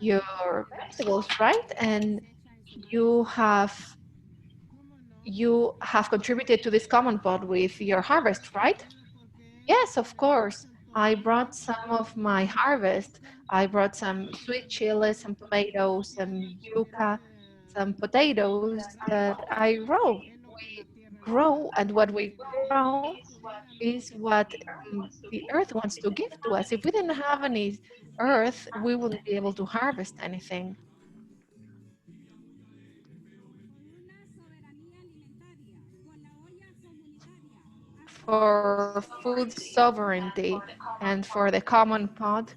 your vegetables, right? And you have contributed to this common pot with your harvest, right? Yes, of course. I brought some of my harvest. I brought some sweet chilies, some tomatoes, some yuca, some potatoes that I grow. We grow, and what we grow is what the earth wants to give to us. If we didn't have any earth, we wouldn't be able to harvest anything. For food sovereignty and for the common pot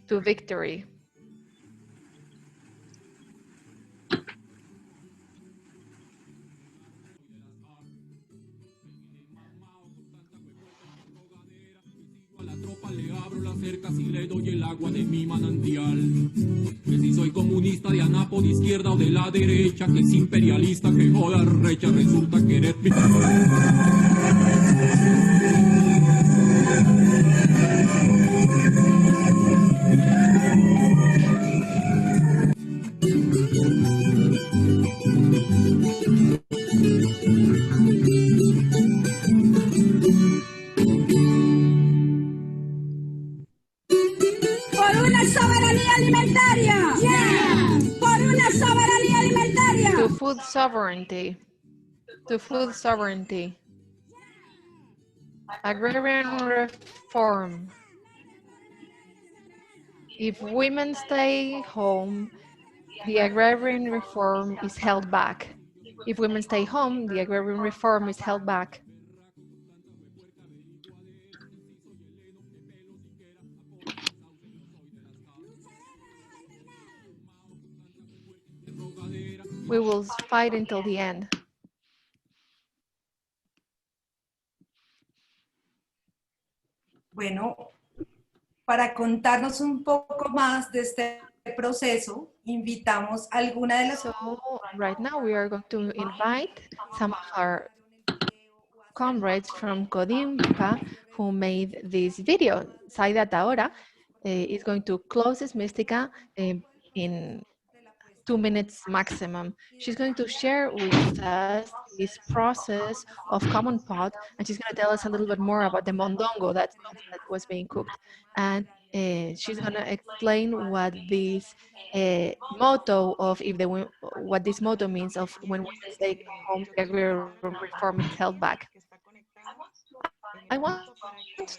to victory. A la tropa le abro las cercas y le doy el agua de mi manantial. Que si soy comunista de Anapo de izquierda o de la derecha, que es imperialista, que joda recha, resulta querer. Por una soberanía alimentaria. Yeah. Por una soberanía alimentaria. To food sovereignty. To food sovereignty. Agrarian reform. If women stay home, the agrarian reform is held back. If women stay home, the agrarian reform is held back. We will fight until the end. Bueno, para contarnos un poco más de este proceso, invitamos a alguna de las... So right now we are going to invite some of our comrades from Codimpa who made this video. Saida Taora is going to close this Mystica in 2 minutes maximum. She's going to share with us this process of common pot, and she's going to tell us a little bit more about the mondongo that was being cooked. And she's going to explain what this motto of what this motto means of when women stay home, the agrarian reform is held back. I want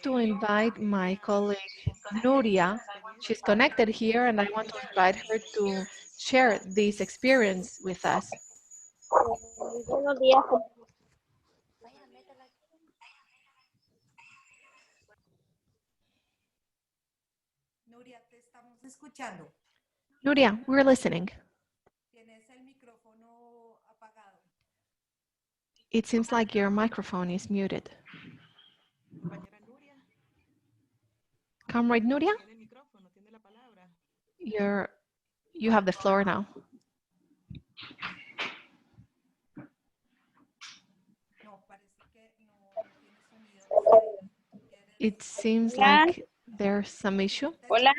to invite my colleague Nuria. She's connected here, and I want to invite her to share this experience with us. Buenos días. Nuria, te estamos escuchando. Nuria, we're listening. Tienes el micrófono apagado. It seems like your microphone is muted. Comrade Nuria, you have the floor now. It seems like there's some issue. Hola.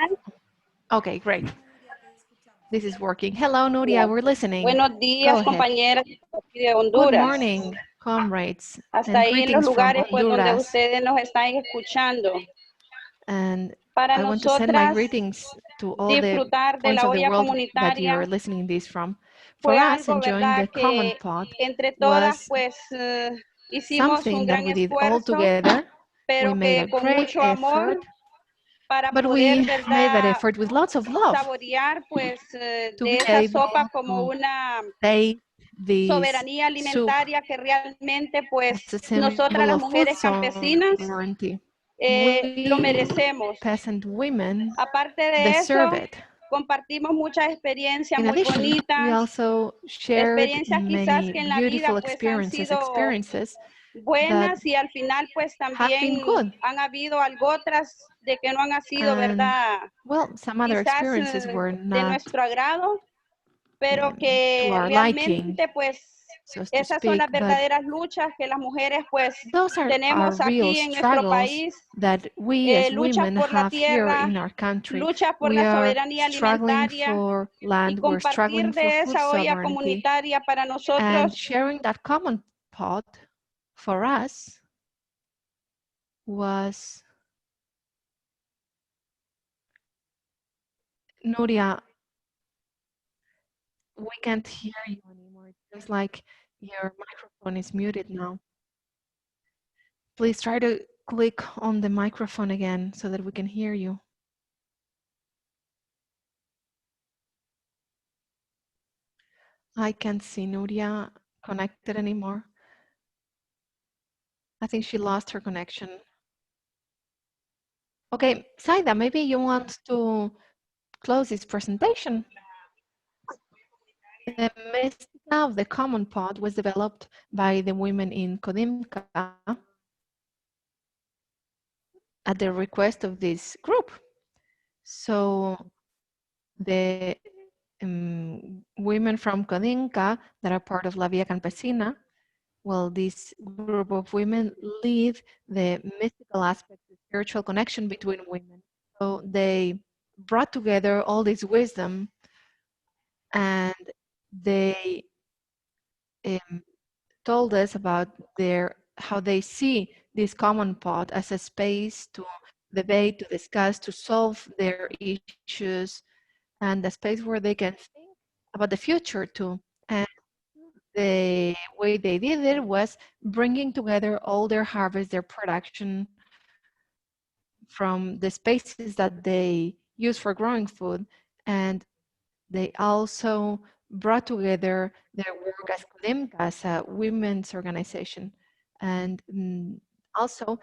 Okay, great. This is working. Hello, Nuria, we're listening. Buenos días, compañeras de Honduras. Good morning, comrades. Hasta ahí en los lugares pues, donde ustedes nos están escuchando. And Para I want to send my greetings to all the points of the world that you are listening this from. For us, enjoying the common pot was something that we did all together. We made a great effort, but we made that effort with lots of love to be able to taste this soup as a symbol of food sovereignty. Lo merecemos. Peasant women Aparte de deserve eso, it. compartimos muchas experiencias In muy addition, we bonitas, also shared experiencias quizás many que en la beautiful vida pues han sido experiences buenas y al final pues también han habido algo otras de que no han sido, ¿verdad? Well, some other Quizás experiences were de not nuestro agrado, pero que to our realmente liking. pues so as to Esas son speak, las but verdaderas luchas que las mujeres pues those are tenemos real aquí en nuestro struggles país. that we as Luchas women por la have here tierra, in our country. luchas por We la are soberanía struggling alimentaria for y land, we're struggling compartir for de food esa olla sovereignty, comunitaria para and nosotros sharing that common pot for us was, Nuria, we can't hear you anymore. It feels like your microphone is muted now. Please try to click on the microphone again so that we can hear you. I can't see Nuria connected anymore. I think she lost her connection. Okay, Saida, maybe you want to close this presentation. The Mystica of the Common Pot was developed by the women in Kodimka at the request of this group. So the women from Kodimka that are part of La Via Campesina, well, this group of women lead the mystical aspect, the spiritual connection between women. So they brought together all this wisdom, and they told us about how they see this common pot as a space to debate, to discuss, to solve their issues, and a space where they can think about the future too. And the way they did it was bringing together all their harvest, their production from the spaces that they use for growing food, and they also brought together their work as Kodimka, as a women's organization, and also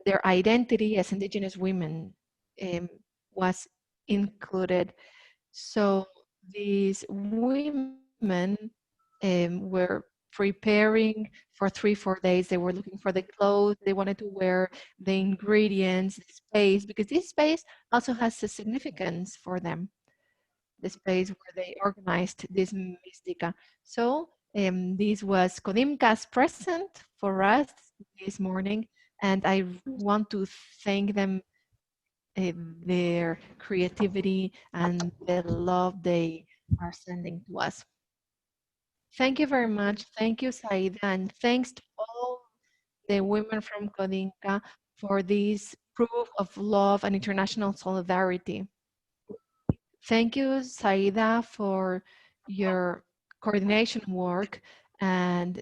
their identity as indigenous women was included. So these women were preparing for 3-4 days. They were looking for the clothes they wanted to wear, the ingredients, the space, because this space also has a significance for them, the space where they organized this Mystica. So this was Kodimka's present for us this morning, and I want to thank them, their creativity and the love they are sending to us. Thank you very much. Thank you, Saida, and thanks to all the women from Kodinka for this proof of love and international solidarity. Thank you, Saida, for your coordination work and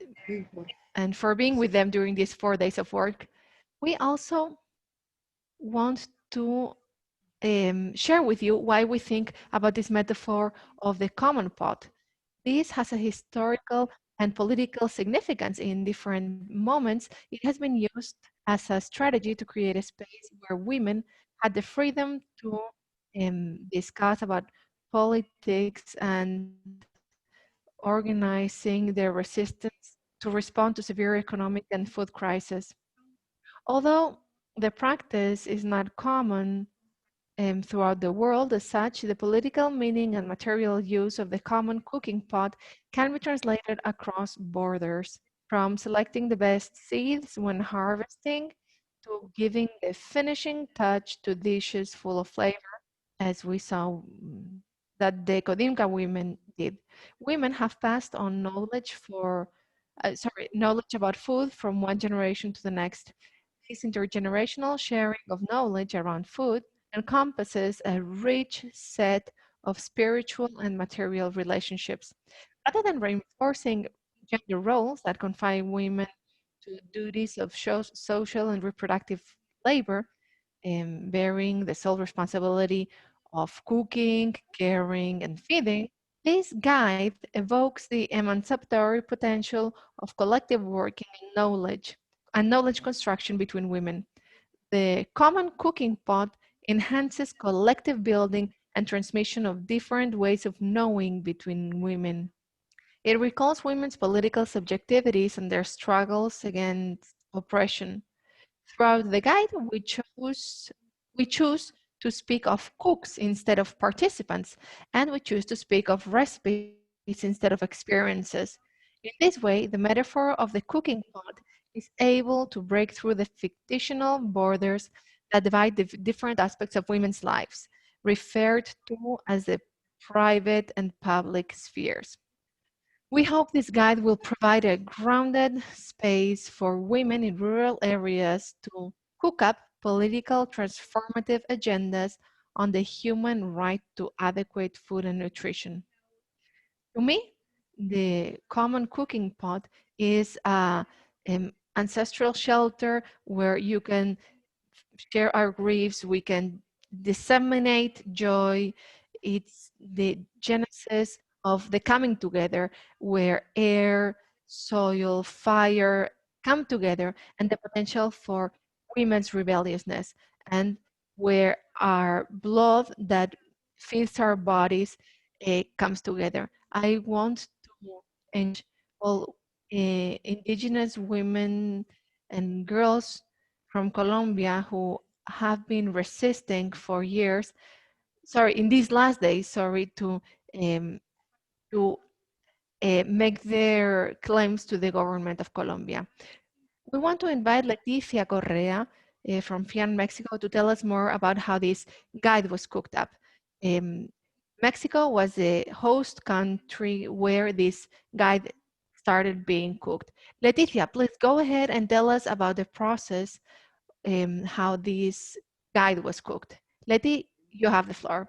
for being with them during these 4 days of work. We also want to share with you why we think about this metaphor of the common pot. This has a historical and political significance in different moments. It has been used as a strategy to create a space where women had the freedom to discuss about politics and organizing their resistance to respond to severe economic and food crisis. Although the practice is not common throughout the world, as such, the political meaning and material use of the common cooking pot can be translated across borders, from selecting the best seeds when harvesting to giving the finishing touch to dishes full of flavor, as we saw that the Kodimka women did. Women have passed on knowledge about food from one generation to the next. This intergenerational sharing of knowledge around food encompasses a rich set of spiritual and material relationships. Rather than reinforcing gender roles that confine women to duties of social and reproductive labor, bearing the sole responsibility of cooking, caring, and feeding, this guide evokes the emancipatory potential of collective working and knowledge construction between women. The common cooking pot enhances collective building and transmission of different ways of knowing between women. It recalls women's political subjectivities and their struggles against oppression. Throughout the guide, we choose to speak of cooks instead of participants, and we choose to speak of recipes instead of experiences. In this way, the metaphor of the cooking pot is able to break through the fictional borders that divide the different aspects of women's lives, referred to as the private and public spheres. We hope this guide will provide a grounded space for women in rural areas to cook up political transformative agendas on the human right to adequate food and nutrition. To me, the common cooking pot is an ancestral shelter where you can share our griefs, we can disseminate joy. It's the genesis of the coming together where air, soil, fire come together, and the potential for women's rebelliousness, and where our blood that feeds our bodies comes together. I want to encourage all indigenous women and girls from Colombia who have been resisting for years, sorry, in these last days, sorry, um, to make their claims to the government of Colombia. We want to invite Leticia Correa from FIAN Mexico to tell us more about how this guide was cooked up. Um, Mexico was the host country where this guide started being cooked. Leticia, please go ahead and tell us about the process, how this guide was cooked. Leti, you have the floor.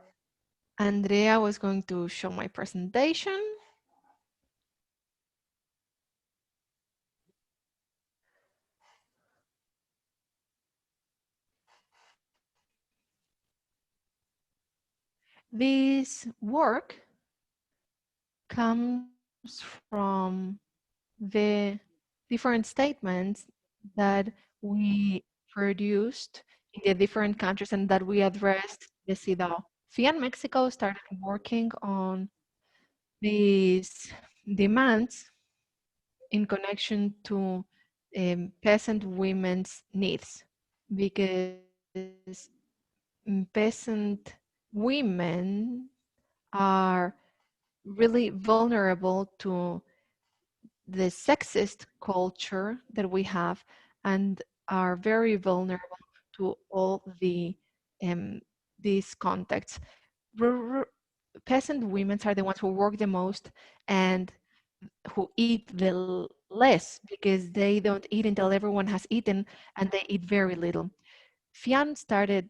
Andrea was going to show my presentation. This work comes from the different statements that we produced in the different countries and that we addressed the CEDAW. FIAN Mexico started working on these demands in connection to peasant women's needs, because peasant women are really vulnerable to the sexist culture that we have and are very vulnerable to all these contexts. Peasant women are the ones who work the most and who eat the less because they don't eat until everyone has eaten and they eat very little. Fian started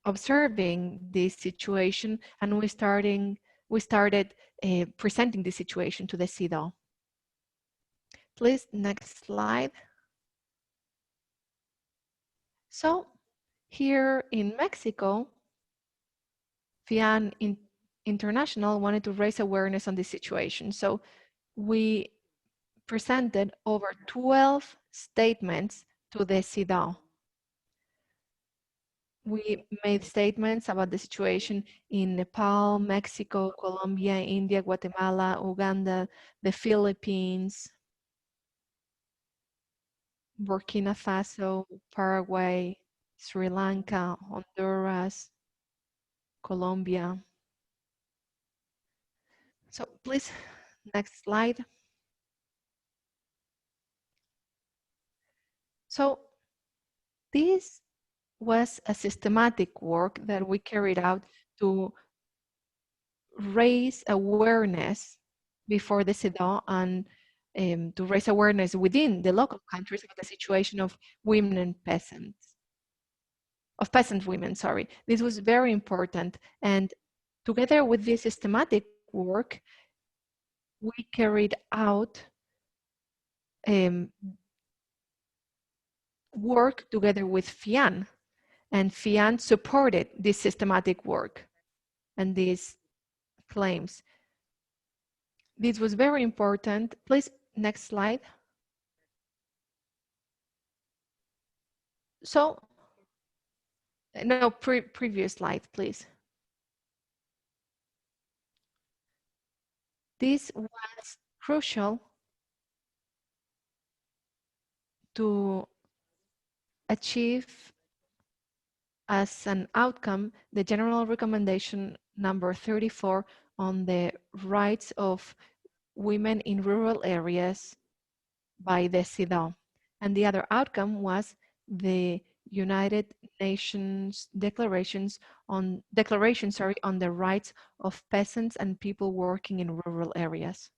observing this situation and we started presenting the situation to the CEDAW. Please, next slide. So here in Mexico, FIAN International wanted to raise awareness on this situation. So we presented over 12 statements to the CEDAW. We made statements about the situation in Nepal, Mexico, Colombia, India, Guatemala, Uganda, the Philippines, Burkina Faso, Paraguay, Sri Lanka, Honduras, Colombia. So please, next slide. So this was a systematic work that we carried out to raise awareness before the CEDAW and to raise awareness within the local countries about the situation of women and peasants, of peasant women, sorry. This was very important. And together with this systematic work, we carried out work together with FIAN, and FIAN supported this systematic work and these claims. This was very important. Please, next slide. So, no, previous slide, please. This was crucial to achieve as an outcome the general recommendation number 34 on the rights of women in rural areas by the CEDAW. And the other outcome was the United Nations declaration, on the rights of peasants and people working in rural areas.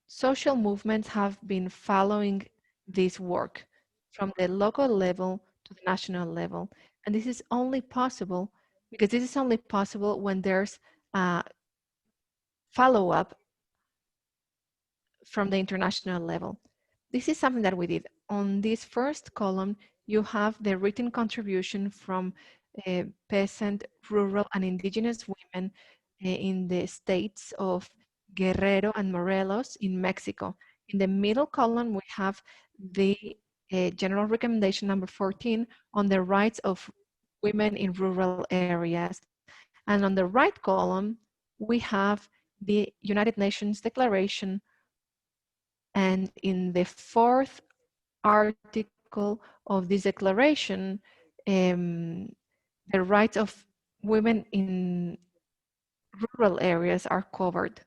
Social movements have been following this work from the local level to the national level. And this is only possible because this is only possible when there's a follow-up from the international level. This is something that we did. On this first column, you have the written contribution from peasant, rural, and indigenous women in the states of Guerrero and Morelos in Mexico. In the middle column, we have the general recommendation number 14 on the rights of women in rural areas. And on the right column, we have the United Nations Declaration. And in the fourth article of this declaration, the rights of women in rural areas are covered.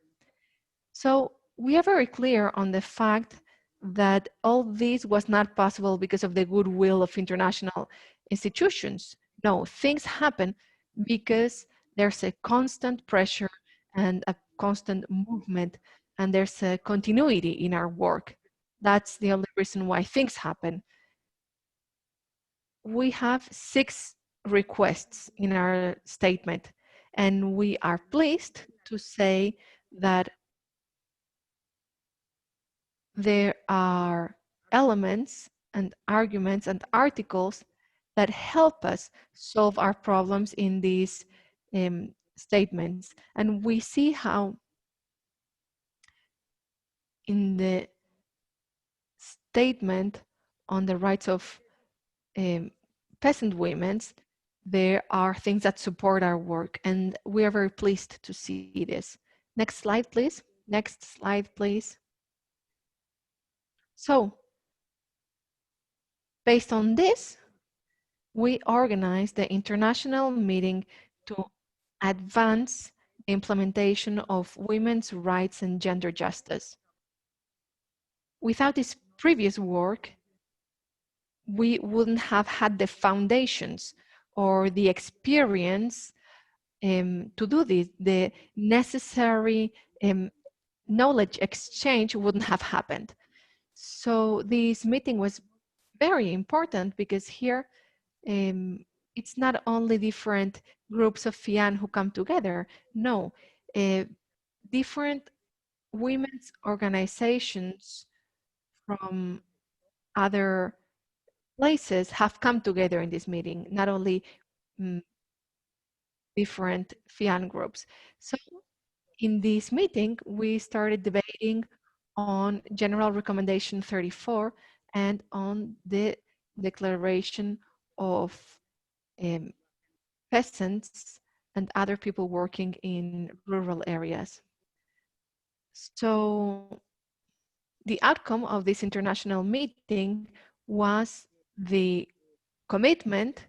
So we are very clear on the fact that all this was not possible because of the goodwill of international institutions. No, things happen because there's a constant pressure and a constant movement, and there's a continuity in our work. That's the only reason why things happen. We have 6 requests in our statement, and we are pleased to say that there are elements and arguments and articles that help us solve our problems in these statements. And we see how in the statement on the rights of peasant women, there are things that support our work, and we are very pleased to see this. Next slide, please. Next slide, please. So, based on this, we organized the international meeting to advance the implementation of women's rights and gender justice. Without this previous work, we wouldn't have had the foundations or the experience to do this. The necessary knowledge exchange wouldn't have happened. So this meeting was very important because here it's not only different groups of FIAN who come together. No, different women's organizations from other places have come together in this meeting, not only different FIAN groups. So in this meeting, we started debating on General Recommendation 34 and on the Declaration of Peasants and other people working in rural areas. So the outcome of this international meeting was the commitment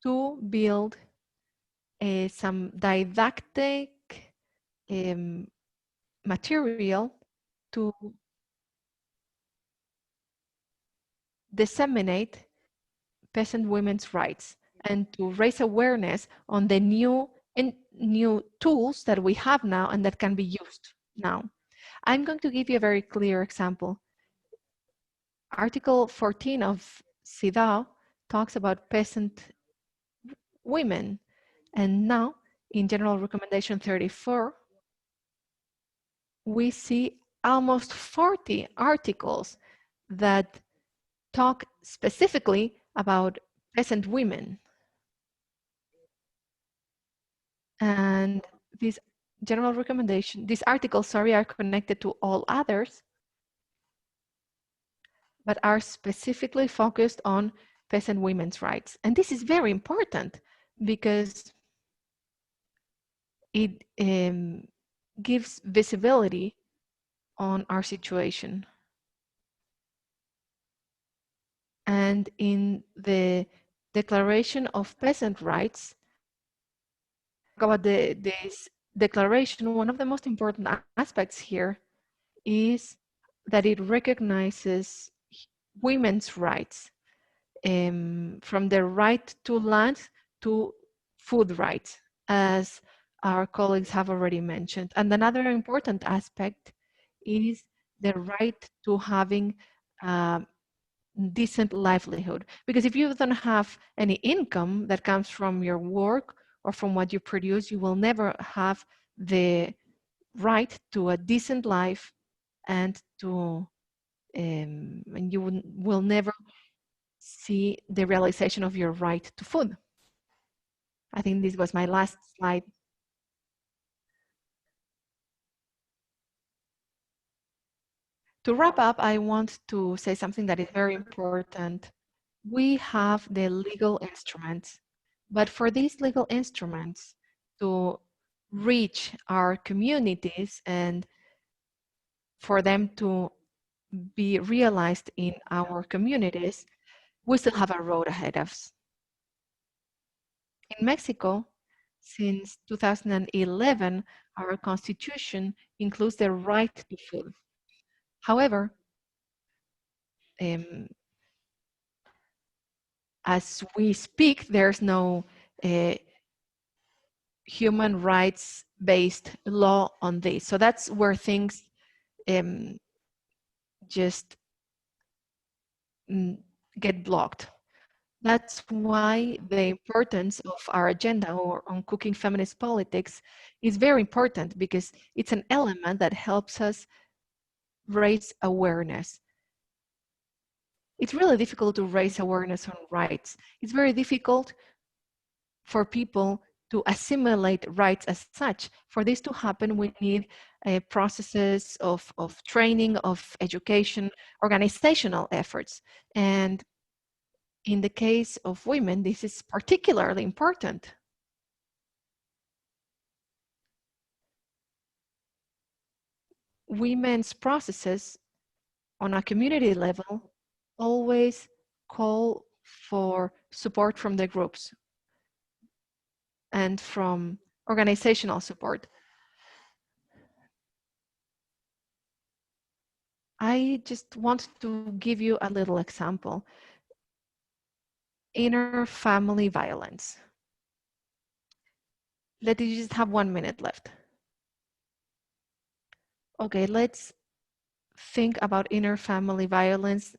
to build some didactic material to disseminate peasant women's rights and to raise awareness on the new tools that we have now and that can be used now. I'm going to give you a very clear example. Article 14 of CEDAW talks about peasant women, and now in General Recommendation 34, we see almost 40 articles that talk specifically about peasant women. And these general recommendation, these articles, sorry, are connected to all others, but are specifically focused on peasant women's rights. And this is very important because it gives visibility on our situation. And in the Declaration of Peasant Rights, about this declaration, one of the most important aspects here is that it recognizes women's rights, from the right to land to food rights, as our colleagues have already mentioned. And another important aspect is the right to having decent livelihood. Because if you don't have any income that comes from your work or from what you produce, you will never have the right to a decent life, and to and you will never see the realization of your right to food. I think this was my last slide. To wrap up, I want to say something that is very important. We have the legal instruments, but for these legal instruments to reach our communities and for them to be realized in our communities, we still have a road ahead of us. In Mexico, since 2011, our constitution includes the right to food. However, as we speak, there's no human rights-based law on this. So that's where things just get blocked. That's why the importance of our agenda or on cooking feminist politics is very important, because it's an element that helps us raise awareness. It's really difficult to raise awareness on rights. It's very difficult for people to assimilate rights as such. For this to happen, we need processes of training, of education, organizational efforts. And in the case of women, this is particularly important. Women's processes on a community level always call for support from the groups and from organizational support. I just want to give you a little example. Inner family violence. Let you just have 1 minute left. Okay, let's think about inner family violence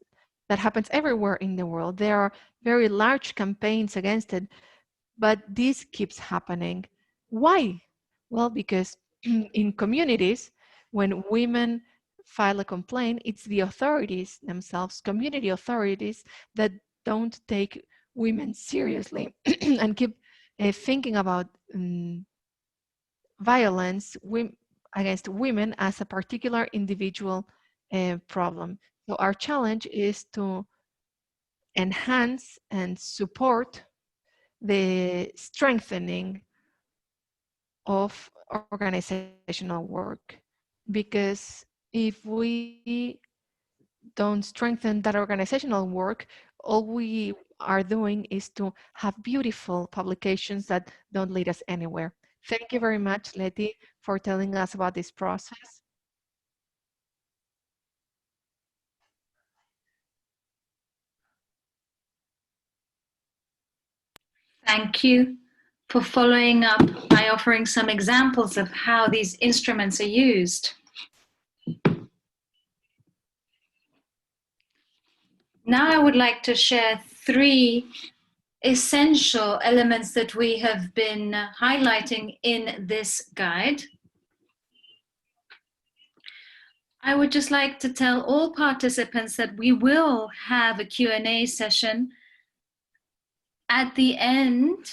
that happens everywhere in the world. There are very large campaigns against it, but this keeps happening. Why? Well, because in communities, when women file a complaint, it's the authorities themselves, community authorities, that don't take women seriously and keep thinking about violence against women as a particular individual problem. So our challenge is to enhance and support the strengthening of organizational work, because if we don't strengthen that organizational work, all we are doing is to have beautiful publications that don't lead us anywhere. Thank you very much, Letty, for telling us about this process. Thank you for following up by offering some examples of how these instruments are used. Now I would like to share 3 essential elements that we have been highlighting in this guide. I would just like to tell all participants that we will have a Q&A session at the end.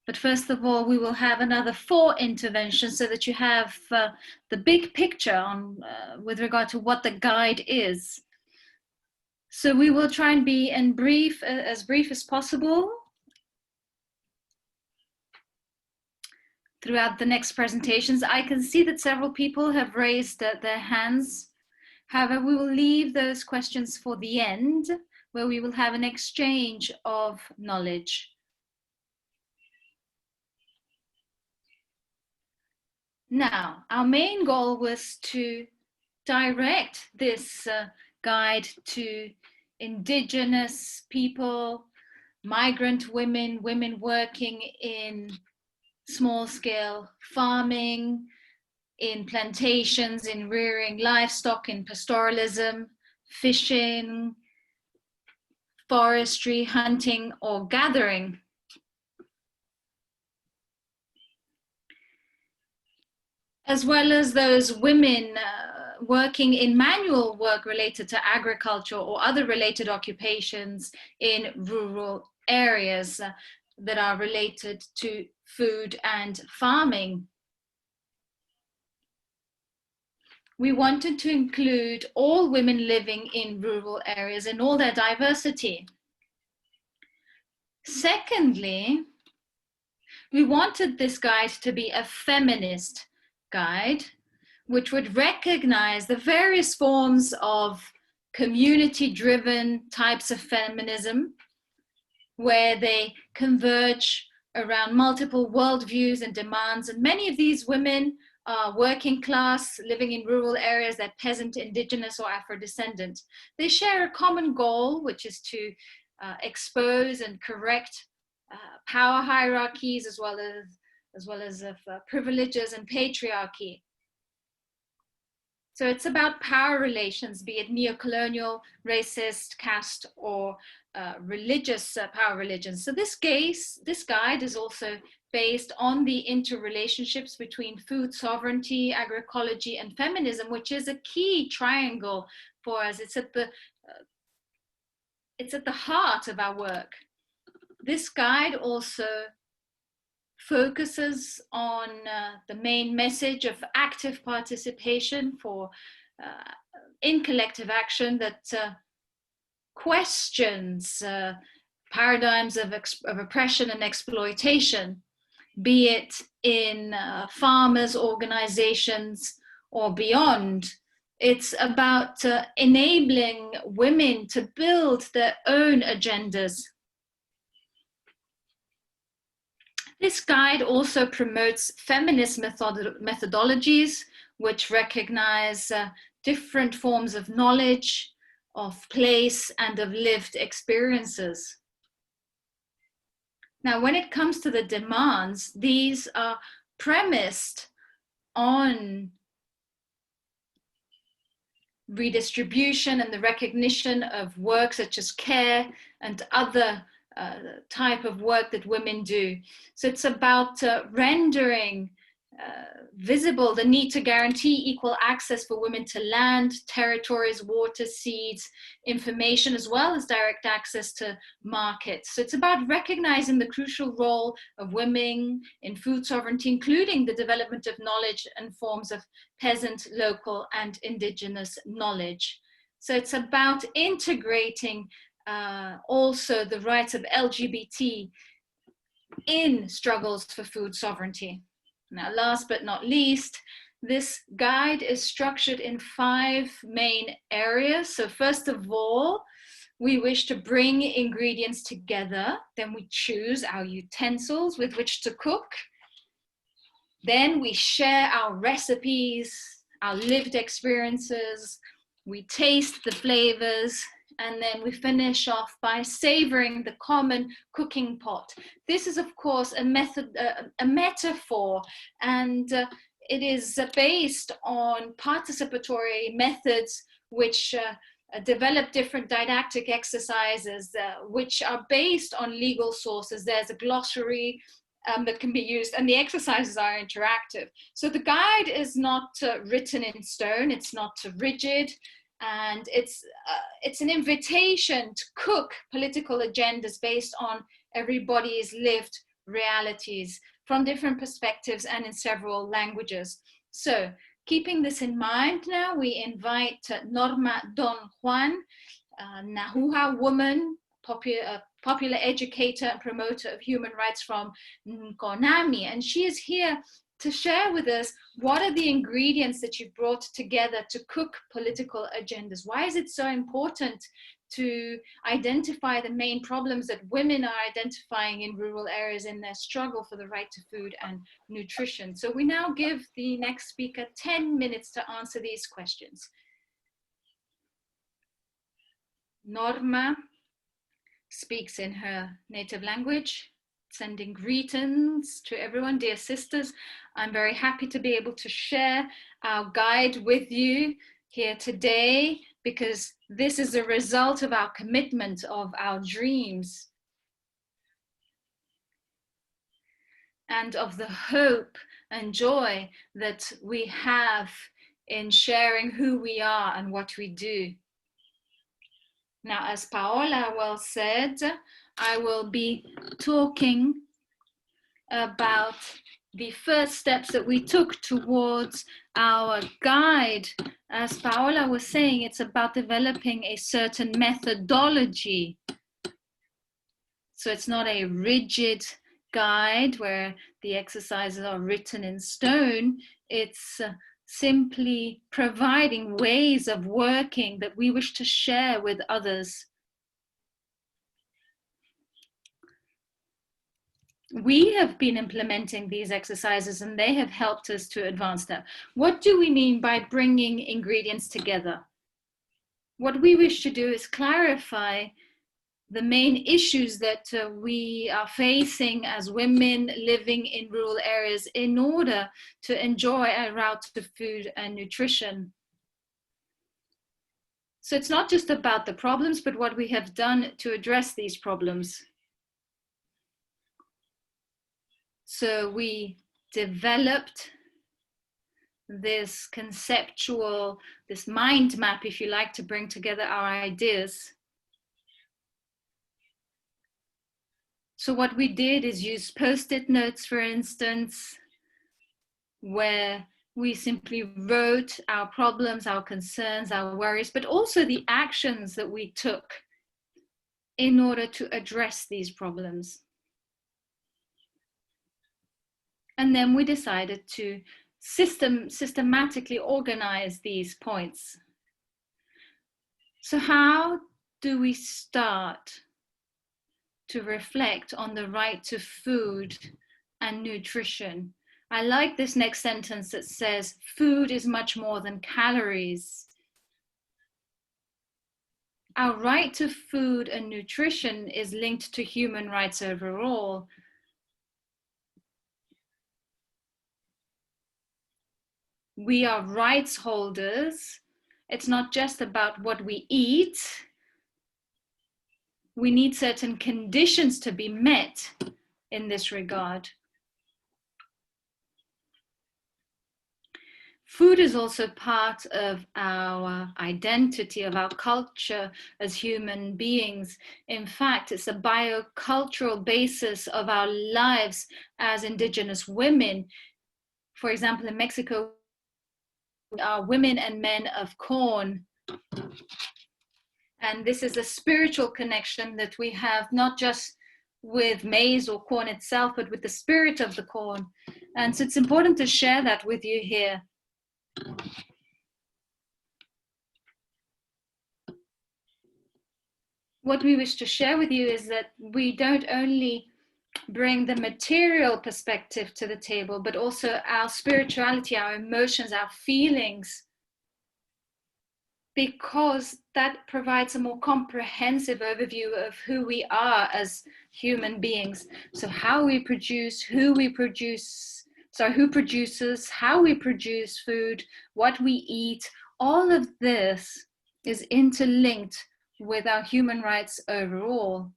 But first of all, we will have another 4 interventions so that you have the big picture on, with regard to what the guide is. So we will try and be as brief as possible throughout the next presentations. I can see that several people have raised their hands. However, we will leave those questions for the end, where we will have an exchange of knowledge. Now, our main goal was to direct this guide to indigenous people, migrant women, women working in small-scale farming, in plantations, in rearing livestock, in pastoralism, fishing, forestry, hunting, or gathering. As well as those women working in manual work related to agriculture or other related occupations in rural areas that are related to food and farming. We wanted to include all women living in rural areas in all their diversity. Secondly, we wanted this guide to be a feminist guide, which would recognize the various forms of community-driven types of feminism, where they converge around multiple worldviews and demands. And many of these women are working class, living in rural areas, they're peasant, indigenous, or Afro-descendant. They share a common goal, which is to expose and correct power hierarchies, as well as privileges and patriarchy. So it's about power relations, be it neo-colonial, racist, caste, or religious power religions. So this guide is also based on the interrelationships between food sovereignty, agroecology, and feminism, which is a key triangle for us. It's at the heart of our work. This guide also focuses on the main message of active participation in collective action that questions paradigms of oppression and exploitation, be it in farmers' organizations or beyond. It's about enabling women to build their own agendas. This guide also promotes feminist methodologies, which recognize different forms of knowledge, of place, and of lived experiences. Now, when it comes to the demands, these are premised on redistribution and the recognition of work such as care and other type of work that women do. So it's about rendering visible the need to guarantee equal access for women to land, territories, water, seeds, information, as well as direct access to markets. So it's about recognizing the crucial role of women in food sovereignty, including the development of knowledge and forms of peasant, local, and indigenous knowledge. So it's about integrating also the rights of LGBT in struggles for food sovereignty. Now, last but not least, this guide is structured in 5 main areas. So first of all, we wish to bring ingredients together. Then we choose our utensils with which to cook. Then we share our recipes, our lived experiences. We taste the flavors. And then we finish off by savoring the common cooking pot. This is, of course, a metaphor, and it is based on participatory methods which develop different didactic exercises which are based on legal sources. There's a glossary that can be used, and the exercises are interactive. So the guide is not written in stone, it's not rigid, and it's an invitation to cook political agendas based on everybody's lived realities from different perspectives and in several languages. So keeping this in mind now, we invite Norma Don Juan, Nahuja woman, popular educator and promoter of human rights from Konami, and she is here to share with us what are the ingredients that you've brought together to cook political agendas. Why is it so important to identify the main problems that women are identifying in rural areas in their struggle for the right to food and nutrition. So we now give the next speaker 10 minutes to answer these questions. Norma speaks in her native language, sending greetings to everyone. Dear sisters, I'm very happy to be able to share our guide with you here today, because this is a result of our commitment, of our dreams, and of the hope and joy that we have in sharing who we are and what we do. Now, as Paola well said, I will be talking about the first steps that we took towards our guide. As Paola was saying, it's about developing a certain methodology. So it's not a rigid guide where the exercises are written in stone. It's simply providing ways of working that we wish to share with others. We have been implementing these exercises and they have helped us to advance that. What do we mean by bringing ingredients together? What we wish to do is clarify the main issues that we are facing as women living in rural areas in order to enjoy a route to food and nutrition. So it's not just about the problems, but what we have done to address these problems. So we developed this conceptual, this mind map, if you like, to bring together our ideas. So what we did is use post-it notes, for instance, where we simply wrote our problems, our concerns, our worries, but also the actions that we took in order to address these problems. And then we decided to systematically organize these points. So how do we start to reflect on the right to food and nutrition? I like this next sentence that says, food is much more than calories. Our right to food and nutrition is linked to human rights overall. We are rights holders. It's not just about what we eat. We need certain conditions to be met in this regard. Food is also part of our identity, of our culture as human beings. In fact, it's a biocultural basis of our lives as indigenous women. For example, in Mexico, we are women and men of corn. And this is a spiritual connection that we have, not just with maize or corn itself, but with the spirit of the corn. And so it's important to share that with you here. What we wish to share with you is that we don't only bring the material perspective to the table, but also our spirituality, our emotions, our feelings, because that provides a more comprehensive overview of who we are as human beings. So how we produce, who produces, how we produce food, what we eat, all of this is interlinked with our human rights overall.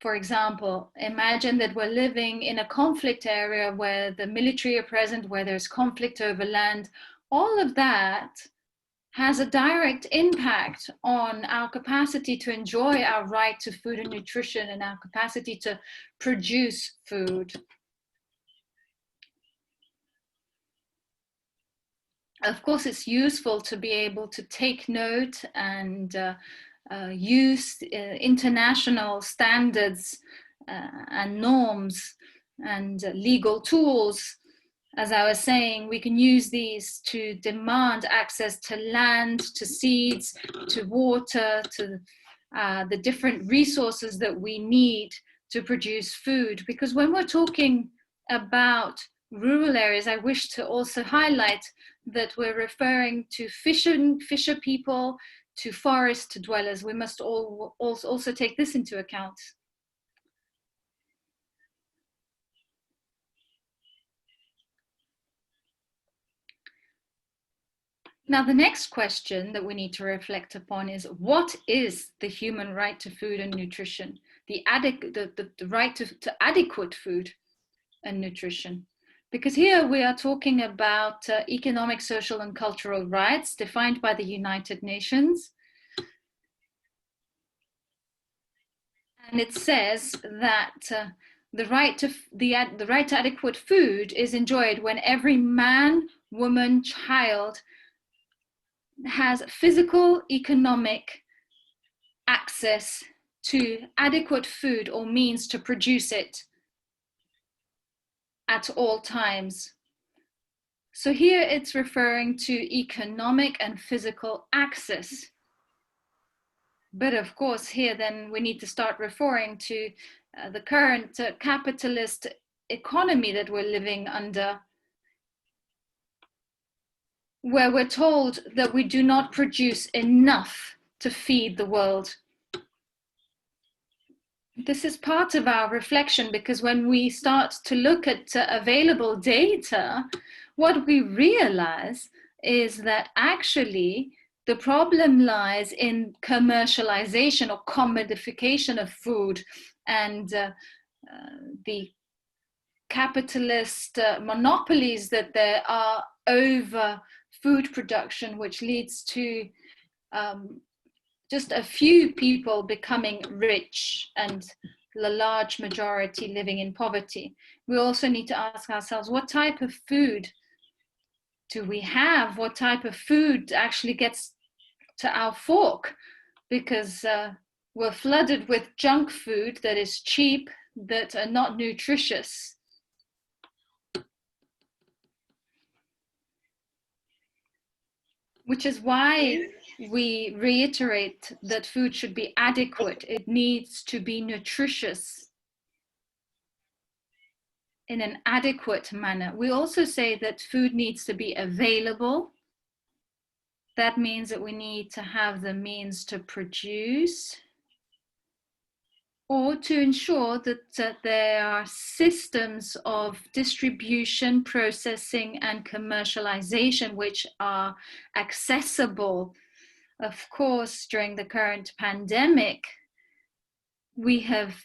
For example, imagine that we're living in a conflict area where the military are present, where there's conflict over land. All of that has a direct impact on our capacity to enjoy our right to food and nutrition and our capacity to produce food. Of course, it's useful to be able to take note and use international standards and norms and legal tools As I was saying, we can use these to demand access to land, to seeds, to water, to the different resources that we need to produce food. Because when we're talking about rural areas, I wish to also highlight that we're referring to fisher people, to forest dwellers. We must also take this into account. Now, the next question that we need to reflect upon is, what is the human right to food and nutrition? The right to adequate food and nutrition. Because here we are talking about economic, social, and cultural rights defined by the United Nations. And it says that the right to adequate food is enjoyed when every man, woman, child has physical, economic access to adequate food or means to produce it at all times. So here it's referring to economic and physical access. But of course, here then we need to start referring to the current capitalist economy that we're living under, where we're told that we do not produce enough to feed the world. This is part of our reflection, because when we start to look at available data, what we realize is that actually the problem lies in commercialization or commodification of food and the capitalist monopolies that there are over food production, which leads to just a few people becoming rich and the large majority living in poverty. We also need to ask ourselves, what type of food do we have? What type of food actually gets to our fork? Because we're flooded with junk food that is cheap, that are not nutritious. Which is why we reiterate that food should be adequate. It needs to be nutritious in an adequate manner. We also say that food needs to be available. That means that we need to have the means to produce or to ensure that there are systems of distribution, processing, and commercialization which are accessible. Of course, during the current pandemic, we have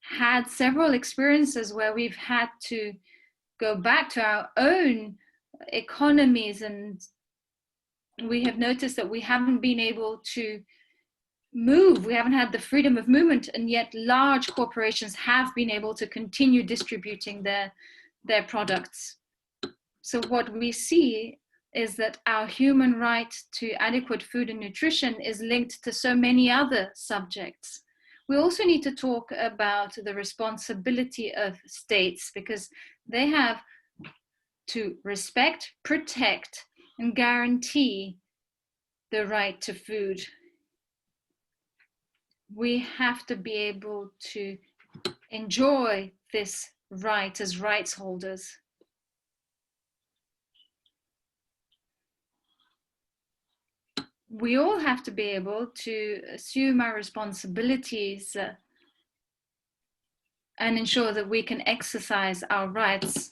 had several experiences where we've had to go back to our own economies, and we have noticed that we haven't been able to move. We haven't had the freedom of movement, and yet large corporations have been able to continue distributing their products. So what we see is that our human right to adequate food and nutrition is linked to so many other subjects. We also need to talk about the responsibility of states, because they have to respect, protect, and guarantee the right to food. We have to be able to enjoy this right as rights holders. We all have to be able to assume our responsibilities and ensure that we can exercise our rights.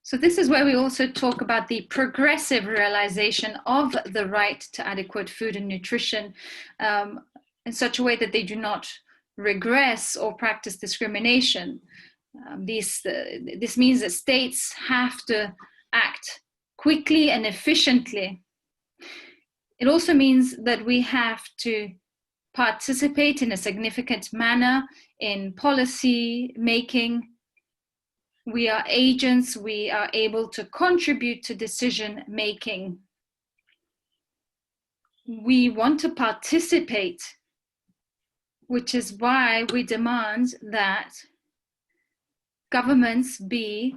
So this is where we also talk about the progressive realization of the right to adequate food and nutrition in such a way that they do not regress or practice discrimination. This means that states have to act quickly and efficiently. It also means that we have to participate in a significant manner in policy making. We are agents, we are able to contribute to decision making. we want to participate, which is why we demand that governments be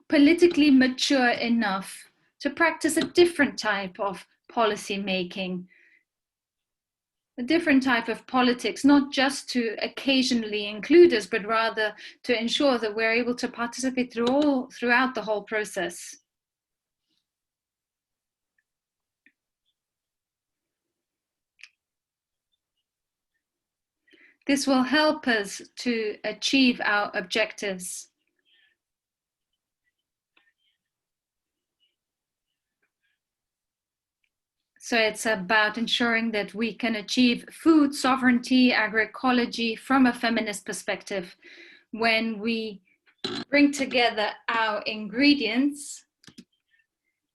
politically mature enough to practice a different type of policy making, a different type of politics, not just to occasionally include us, but rather to ensure that we're able to participate throughout the whole process. This will help us to achieve our objectives. So it's about ensuring that we can achieve food sovereignty, agroecology from a feminist perspective. When we bring together our ingredients,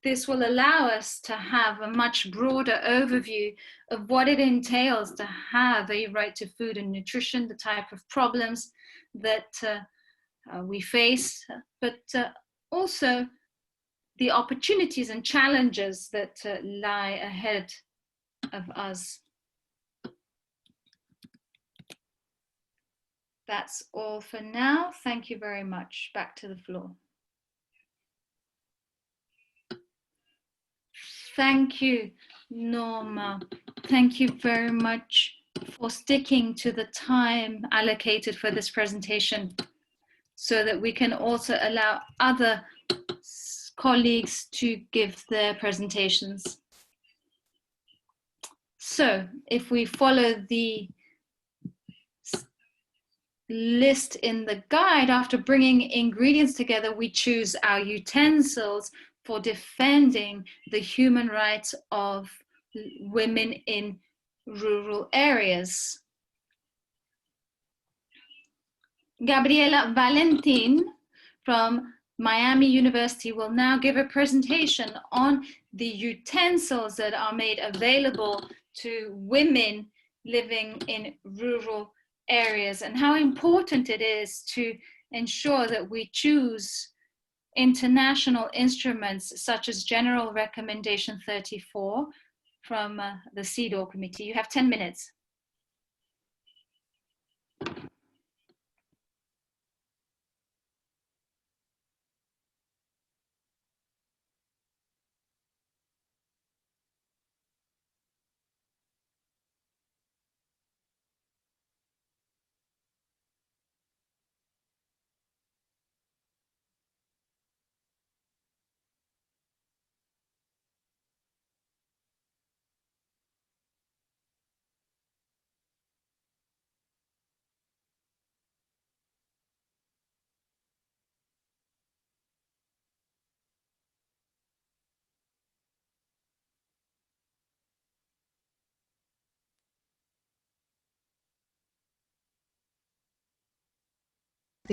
this will allow us to have a much broader overview of what it entails to have a right to food and nutrition, the type of problems that we face, but also the opportunities and challenges that lie ahead of us. That's all for now. Thank you very much. Back to the floor. Thank you, Norma. Thank you very much for sticking to the time allocated for this presentation so that we can also allow other colleagues to give their presentations. So if we follow the list in the guide, after bringing ingredients together, we choose our utensils for defending the human rights of women in rural areas. Gabriela Valentin from Miami University will now give a presentation on the utensils that are made available to women living in rural areas and how important it is to ensure that we choose international instruments such as General Recommendation 34 from the CEDAW Committee. You have 10 minutes.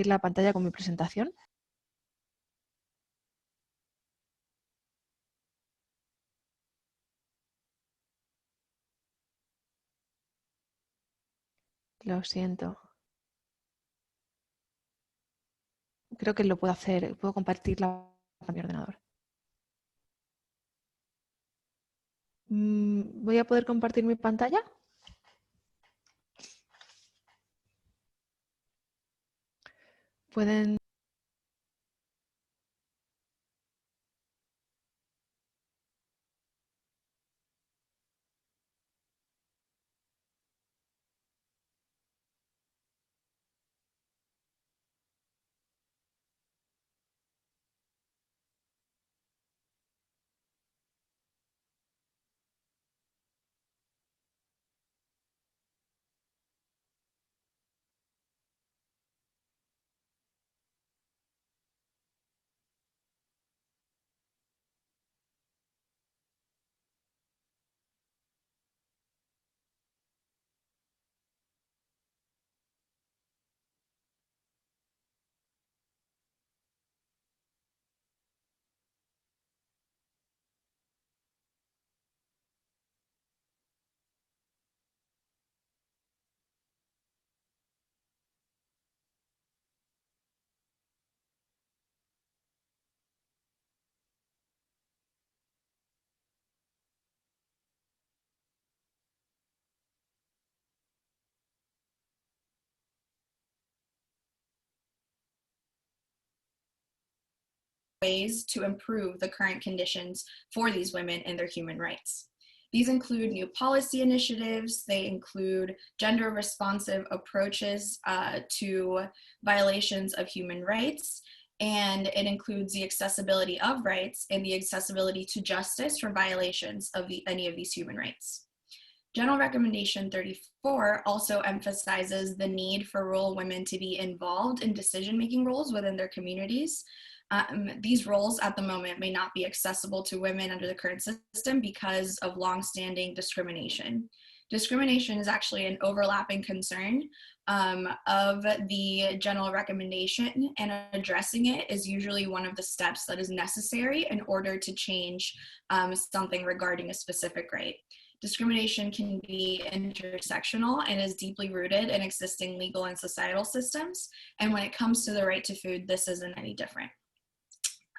La pantalla con mi presentación. Lo siento. Creo que lo puedo hacer. Puedo compartir mi ordenador. ¿Voy a poder compartir mi pantalla? Pueden... ways to improve the current conditions for these women and their human rights. These include new policy initiatives, they include gender responsive approaches to violations of human rights, and it includes the accessibility of rights and the accessibility to justice for violations of any of these human rights. General Recommendation 34 also emphasizes the need for rural women to be involved in decision-making roles within their communities. These roles at the moment may not be accessible to women under the current system because of longstanding discrimination. Discrimination is actually an overlapping concern of the general recommendation, and addressing it is usually one of the steps that is necessary in order to change something regarding a specific right. Discrimination can be intersectional and is deeply rooted in existing legal and societal systems, and when it comes to the right to food, this isn't any different.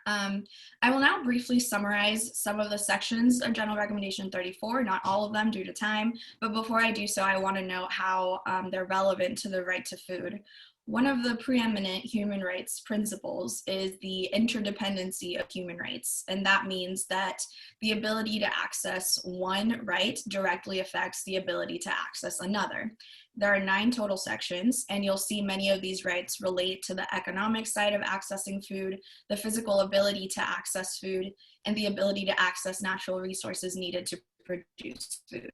I will now briefly summarize some of the sections of General Recommendation 34, not all of them due to time, but before I do so, I want to note how they're relevant to the right to food. One of the preeminent human rights principles is the interdependency of human rights, and that means that the ability to access one right directly affects the ability to access another. There are 9 total sections, and you'll see many of these rights relate to the economic side of accessing food, the physical ability to access food, and the ability to access natural resources needed to produce food.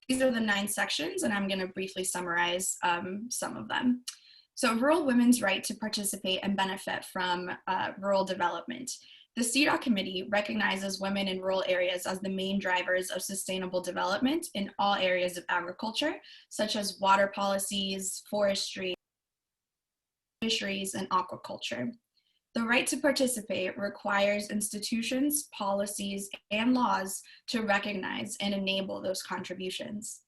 These are the 9 sections, and I'm going to briefly summarize some of them. So, rural women's right to participate and benefit from rural development. The CEDAW Committee recognizes women in rural areas as the main drivers of sustainable development in all areas of agriculture, such as water policies, forestry, fisheries, and aquaculture. The right to participate requires institutions, policies, and laws to recognize and enable those contributions.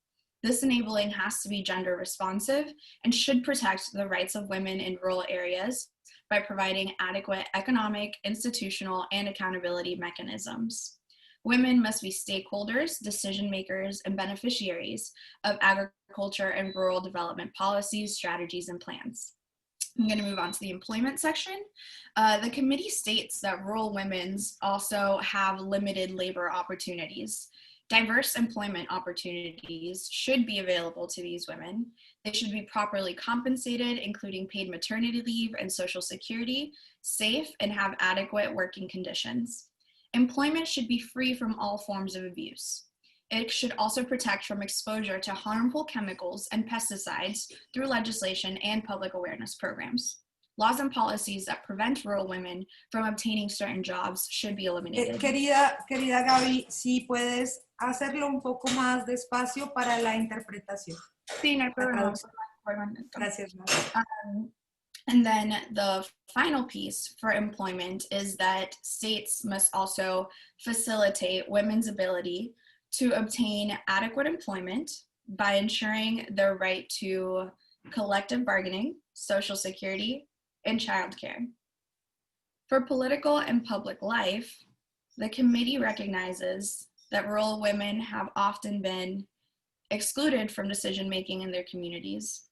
This enabling has to be gender responsive and should protect the rights of women in rural areas by providing adequate economic, institutional, and accountability mechanisms. Women must be stakeholders, decision makers, and beneficiaries of agriculture and rural development policies, strategies, and plans. I'm going to move on to the employment section. The committee states that rural women also have limited labor opportunities. Diverse employment opportunities should be available to these women. They should be properly compensated, including paid maternity leave and Social Security, safe, and have adequate working conditions. Employment should be free from all forms of abuse. It should also protect from exposure to harmful chemicals and pesticides through legislation and public awareness programs. Laws and policies that prevent rural women from obtaining certain jobs should be eliminated. Querida Gaby, si puedes hacerlo un poco más despacio para la interpretación. Sí, no hay problema. Gracias. And then the final piece for employment is that states must also facilitate women's ability to obtain adequate employment by ensuring their right to collective bargaining, Social Security, and childcare. For political and public life, the committee recognizes that rural women have often been excluded from decision-making in their communities,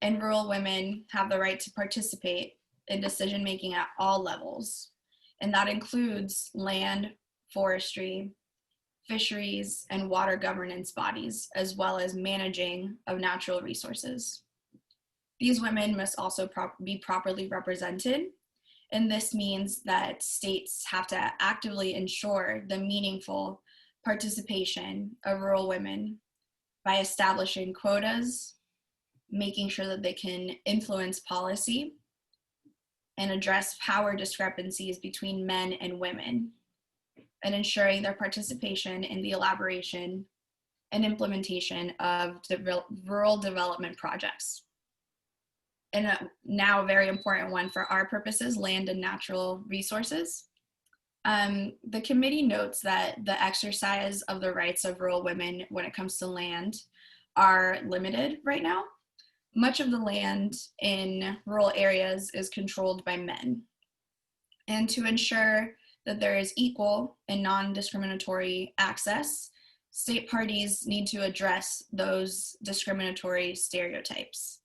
and rural women have the right to participate in decision-making at all levels, and that includes land, forestry, fisheries, and water governance bodies, as well as managing of natural resources. These women must also be properly represented, and this means that states have to actively ensure the meaningful participation of rural women by establishing quotas, making sure that they can influence policy, and address power discrepancies between men and women, and ensuring their participation in the elaboration and implementation of rural development projects. And now a very important one for our purposes, land and natural resources. The committee notes that the exercise of the rights of rural women when it comes to land are limited right now. Much of the land in rural areas is controlled by men. And to ensure that there is equal and non-discriminatory access, state parties need to address those discriminatory stereotypes.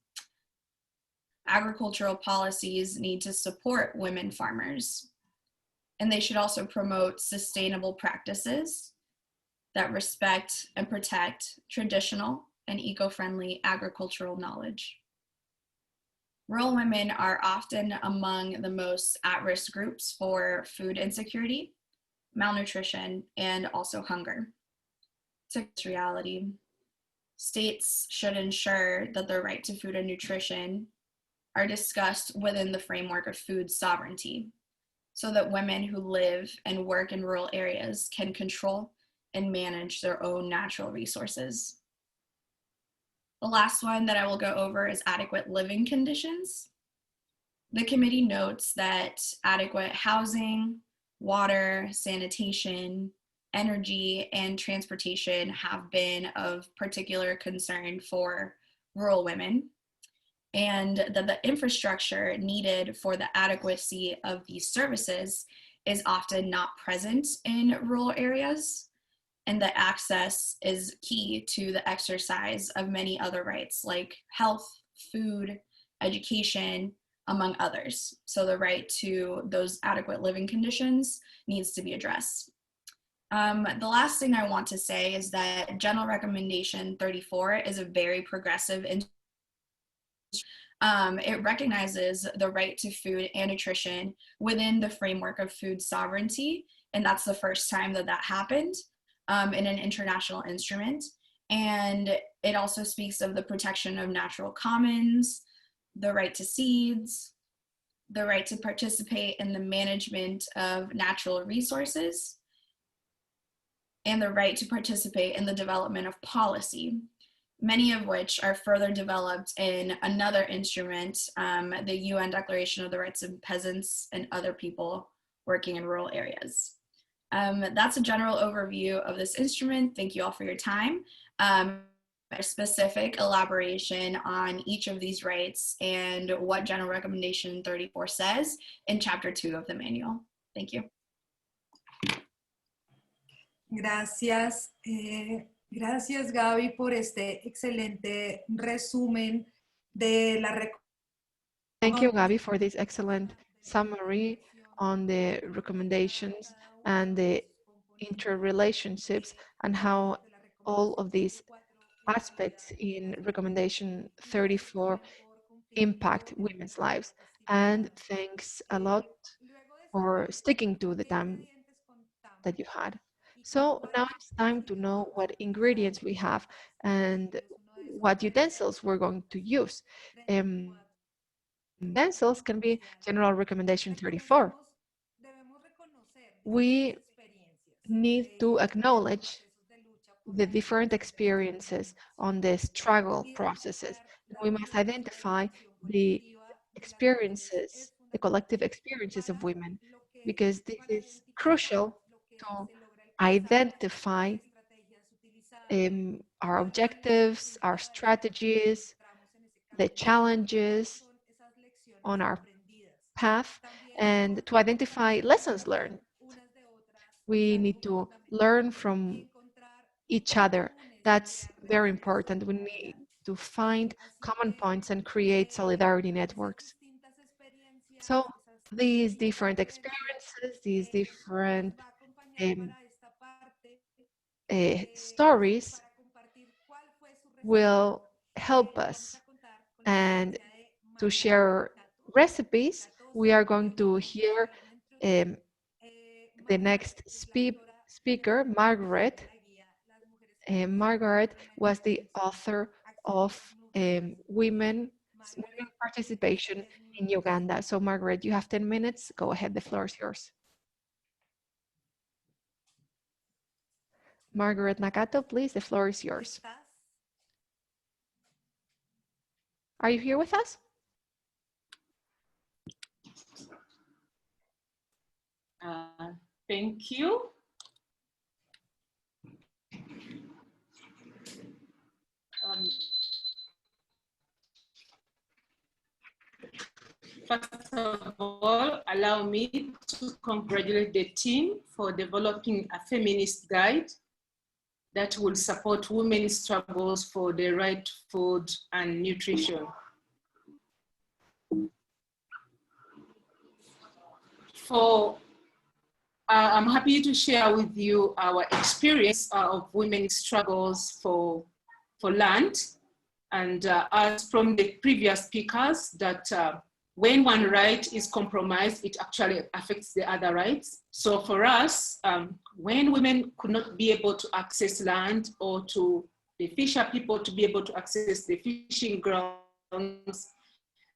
Agricultural policies need to support women farmers, and they should also promote sustainable practices that respect and protect traditional and eco-friendly agricultural knowledge. Rural women are often among the most at-risk groups for food insecurity, malnutrition, and also hunger. To this reality, states should ensure that the right to food and nutrition are discussed within the framework of food sovereignty, so that women who live and work in rural areas can control and manage their own natural resources. The last one that I will go over is adequate living conditions. The committee notes that adequate housing, water, sanitation, energy, and transportation have been of particular concern for rural women, and that the infrastructure needed for the adequacy of these services is often not present in rural areas, and that access is key to the exercise of many other rights like health, food, education, among others. So the right to those adequate living conditions needs to be addressed. The last thing I want to say is that General Recommendation 34 is a very progressive it recognizes the right to food and nutrition within the framework of food sovereignty, and that's the first time that that happened in an international instrument. And it also speaks of the protection of natural commons, the right to seeds, the right to participate in the management of natural resources, and the right to participate in the development of policy, many of which are further developed in another instrument, the UN Declaration of the Rights of Peasants and Other People Working in Rural Areas. That's a general overview of this instrument. Thank you all for your time. A specific elaboration on each of these rights and what General Recommendation 34 says in Chapter 2 of the manual. Thank you. Gracias. Gracias, Gaby, por este excelente resumen de la recomendación. Thank you, Gaby, for this excellent summary on the recommendations and the interrelationships and how all of these aspects in recommendation 34 impact women's lives. And thanks a lot for sticking to the time that you had. So now it's time to know what ingredients we have and what utensils we're going to use. Utensils can be General Recommendation 34. We need to acknowledge the different experiences on the struggle processes. We must identify the experiences, the collective experiences of women, because this is crucial to identify our objectives, our strategies, the challenges on our path, and to identify lessons learned. We need to learn from each other. That's very important. We need to find common points and create solidarity networks. So these different experiences, these different stories will help us. And to share recipes, we are going to hear the next speaker, Margaret. Margaret was the author of women participation in Uganda. So Margaret, you have 10 minutes. Go ahead, the floor is yours. Margaret Nakato, please, the floor is yours. Are you here with us? Thank you. First of all, allow me to congratulate the team for developing a feminist guide that will support women's struggles for the right to food and nutrition. For I'm happy to share with you our experience of women's struggles for land. And as from the previous speakers, that when one right is compromised, it actually affects the other rights. So for us, when women could not be able to access land, or to the fisher people to be able to access the fishing grounds,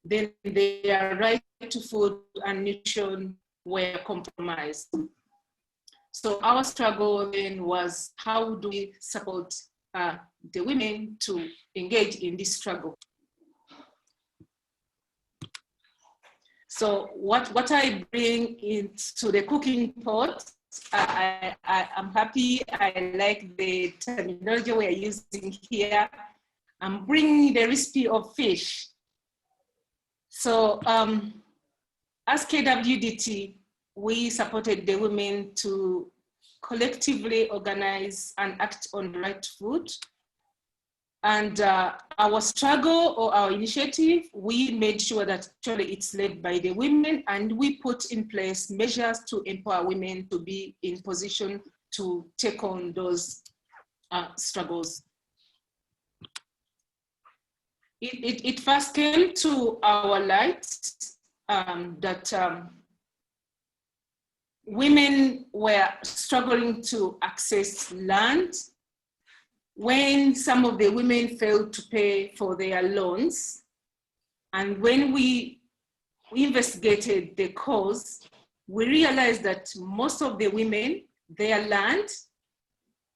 then their right to food and nutrition were compromised. So our struggle then was, how do we support the women to engage in this struggle? So what I bring into the cooking pot, I'm happy, I like the terminology we're using here. I'm bringing the recipe of fish. So as KWDT, we supported the women to collectively organize and act on the right to food. And our struggle, or our initiative, we made sure that actually it's led by the women, and we put in place measures to empower women to be in position to take on those struggles. It first came to our light that women were struggling to access land when some of the women failed to pay for their loans. And when we investigated the cause, we realized that most of the women, their land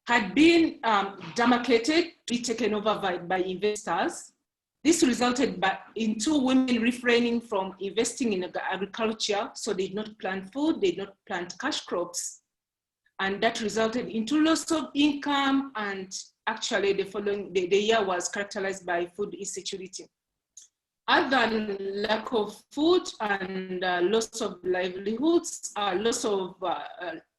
had been demarcated, be taken over by investors. This resulted in two women refraining from investing in agriculture, so they did not plant food, they did not plant cash crops. And that resulted into loss of income, and actually the year was characterized by food insecurity. Other than lack of food and loss of livelihoods, loss of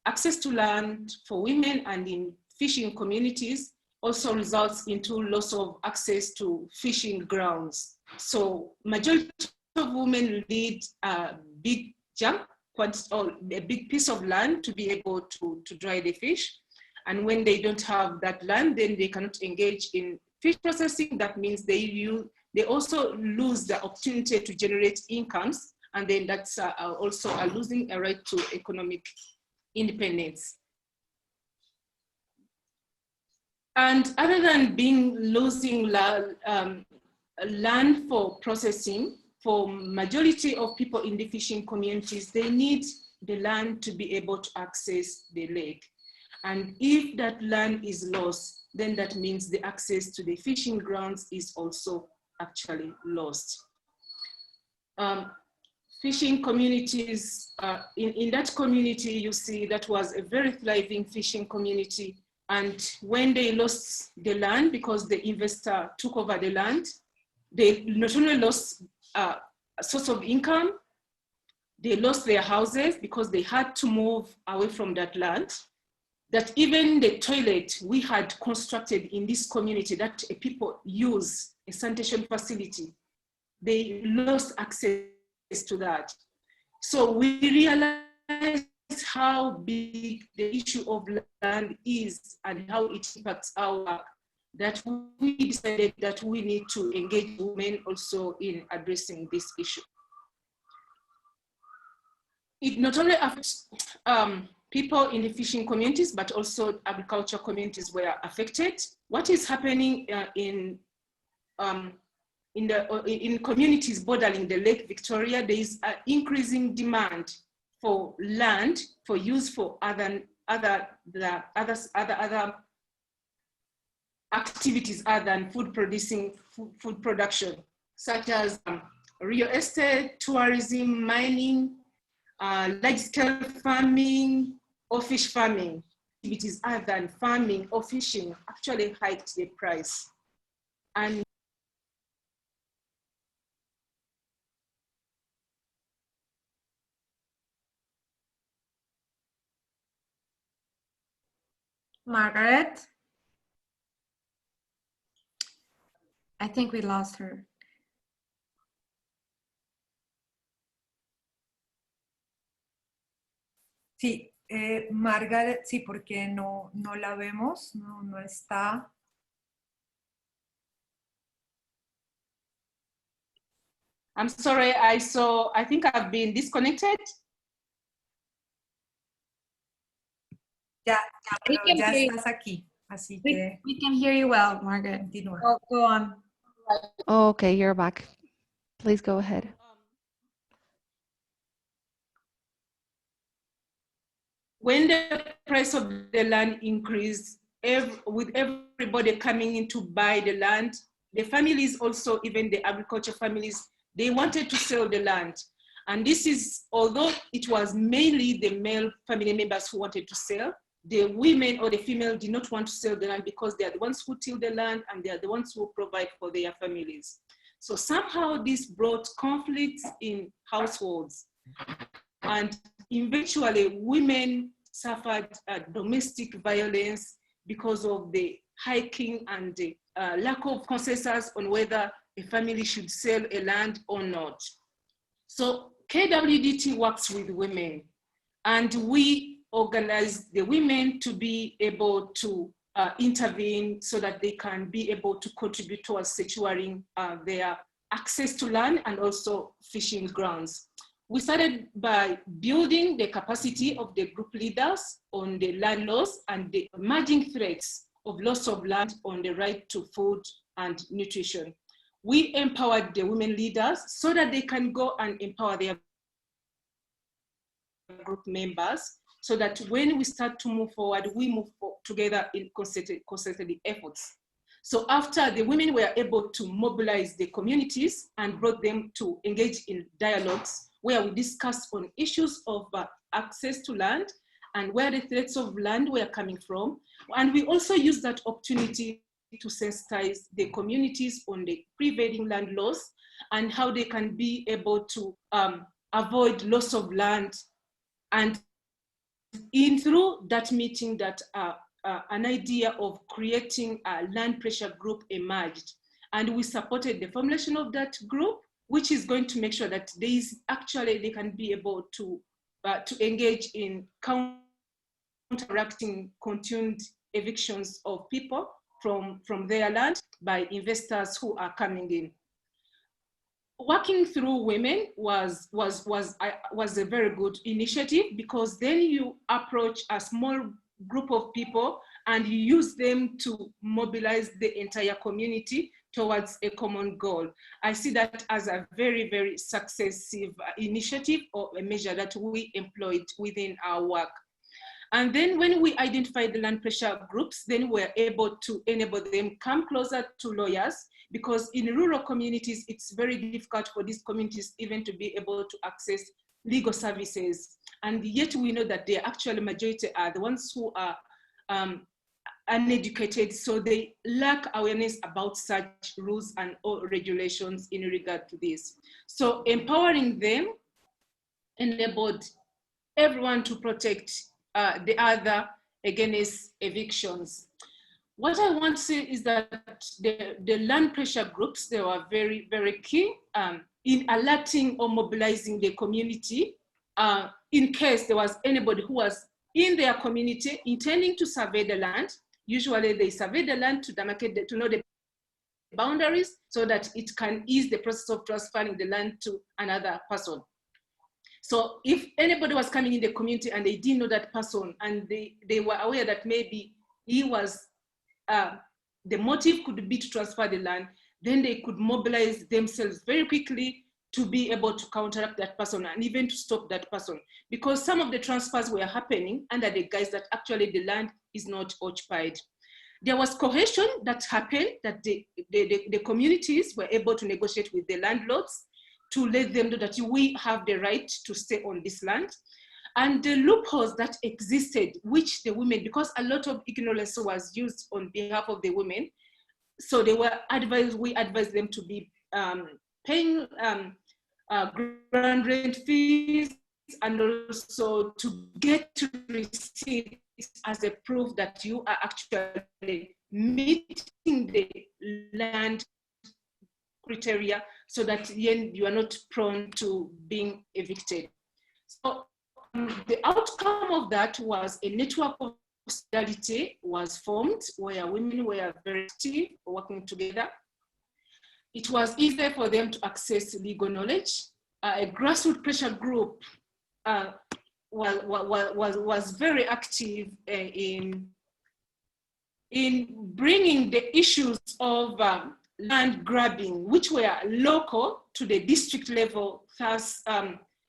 access to land for women and in fishing communities also results into loss of access to fishing grounds. So majority of women need a big jump, or a big piece of land to be able to dry the fish. And when they don't have that land, then they cannot engage in fish processing. That means they also lose the opportunity to generate incomes. And then that's also losing a right to economic independence. And other than losing land for processing, for majority of people in the fishing communities, they need the land to be able to access the lake. And if that land is lost, then that means the access to the fishing grounds is also actually lost. Fishing communities, in that community, you see that was a very thriving fishing community. And when they lost the land because the investor took over the land, they not only lost a source of income, they lost their houses because they had to move away from that land. That even the toilet we had constructed in this community that people use, a sanitation facility, they lost access to that. So we realized how big the issue of land is and how it impacts our work, that we decided that we need to engage women also in addressing this issue. It not only affects people in the fishing communities, but also agriculture communities were affected. What is happening in communities bordering the Lake Victoria, there is an increasing demand for land for use for other activities other than food production, such as real estate, tourism, mining, large-scale farming, or fish farming. Activities other than farming or fishing actually hiked the price. And Margaret? I think we lost her. Sí, Margaret, sí, porque no la vemos, no está. I'm sorry, I think I've been disconnected. Ya estás aquí, así que... We can hear you well, Margaret. Continúa. Oh, go on. Okay, you're back. Please go ahead. When the price of the land increased, with everybody coming in to buy the land, the families also, even the agriculture families, they wanted to sell the land. And this is, although it was mainly the male family members who wanted to sell, the women or the female did not want to sell the land because they are the ones who till the land and they are the ones who provide for their families. So somehow this brought conflicts in households. And eventually women suffered domestic violence because of the hiking and the lack of consensus on whether a family should sell a land or not. So KWDT works with women, and we organize the women to be able to intervene so that they can be able to contribute towards securing their access to land and also fishing grounds. We started by building the capacity of the group leaders on the land laws and the emerging threats of loss of land on the right to food and nutrition. We empowered the women leaders so that they can go and empower their group members, so that when we start to move forward, we move together in concerted efforts. So after the women were able to mobilize the communities and brought them to engage in dialogues where we discussed on issues of access to land and where the threats of land were coming from. And we also used that opportunity to sensitize the communities on the prevailing land laws and how they can be able to avoid loss of land. And through that meeting that an idea of creating a land pressure group emerged. And we supported the formulation of that group, which is going to make sure that they can be able to engage in counteracting continued evictions of people from their land by investors who are coming in. Working through women was a very good initiative, because then you approach a small group of people and you use them to mobilize the entire community towards a common goal. I see that as a very, very successive initiative or a measure that we employed within our work. And then when we identified the land pressure groups, then we're able to enable them come closer to lawyers, because in rural communities, it's very difficult for these communities even to be able to access legal services. And yet we know that the actual majority are the ones who are uneducated, so they lack awareness about such rules and regulations in regard to this. So empowering them enabled everyone to protect the other against evictions. What I want to say is that the land pressure groups, they were very, very key in alerting or mobilizing the community in case there was anybody who was in their community intending to survey the land. Usually they survey the land to demarcate, to know the boundaries so that it can ease the process of transferring the land to another person. So if anybody was coming in the community and they didn't know that person and they were aware that maybe he was, the motive could be to transfer the land, then they could mobilize themselves very quickly to be able to counteract that person and even to stop that person. Because some of the transfers were happening under the guise that actually the land is not occupied. There was cohesion that happened, that the communities were able to negotiate with the landlords to let them know that we have the right to stay on this land. And the loopholes that existed, which the women, because a lot of ignorance was used on behalf of the women, so they were advised, we advised them to be paying ground rent fees, and also to get receipts as a proof that you are actually meeting the land criteria, so that you are not prone to being evicted. So the outcome of that was a network of solidarity was formed where women were very active, working together. It was easier for them to access legal knowledge. A grassroots pressure group was very active in bringing the issues of land grabbing, which were local to the district level, thus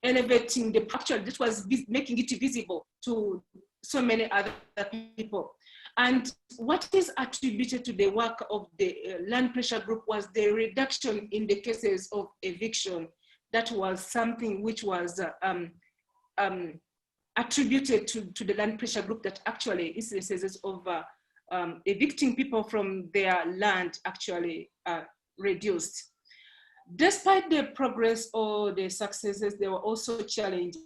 elevating the actual, this was making it visible to so many other people. And what is attributed to the work of the land pressure group was the reduction in the cases of eviction. That was something which was attributed to the land pressure group, that actually instances of evicting people from their land actually reduced. Despite the progress or the successes, there were also challenges,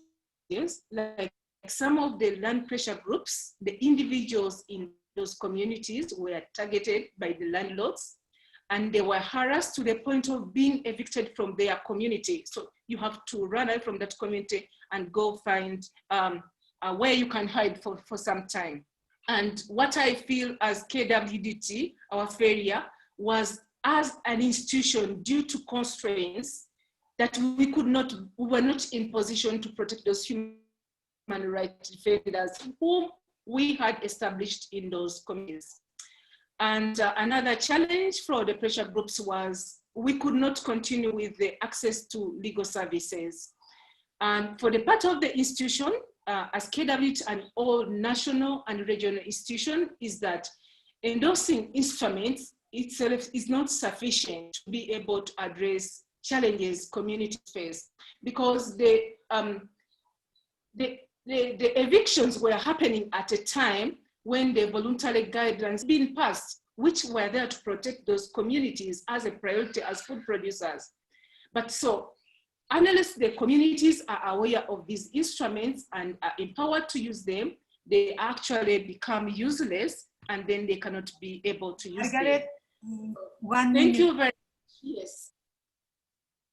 like some of the land pressure groups, the individuals in those communities were targeted by the landlords, and they were harassed to the point of being evicted from their community. So you have to run away from that community and go find where you can hide for some time. And what I feel as KWDT, our failure, was as an institution, due to constraints, that we were not in position to protect those human rights defenders whom we had established in those communities. And another challenge for the pressure groups was we could not continue with the access to legal services. And for the part of the institution, as KWT and all national and regional institutions, is that endorsing instruments itself is not sufficient to be able to address challenges communities face, because the evictions were happening at a time when the voluntary guidelines being passed, which were there to protect those communities as a priority as food producers. But so, unless the communities are aware of these instruments and are empowered to use them, they actually become useless, and then they cannot be able to use them. Thank you very much. Yes.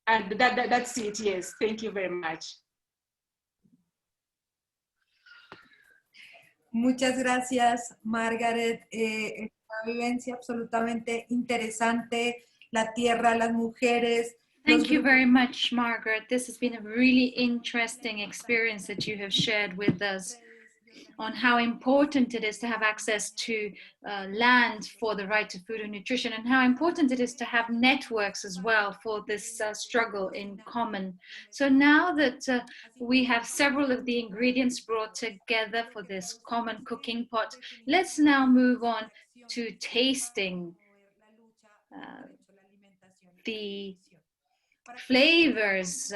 And that's it, yes. Thank you very much. Muchas gracias, Margaret. Una vivencia absolutamente interesante, la tierra, las mujeres. Thank you very much, Margaret. This has been a really interesting experience that you have shared with us on how important it is to have access to land for the right to food and nutrition, and how important it is to have networks as well for this struggle in common. So now that we have several of the ingredients brought together for this common cooking pot, let's now move on to tasting the flavors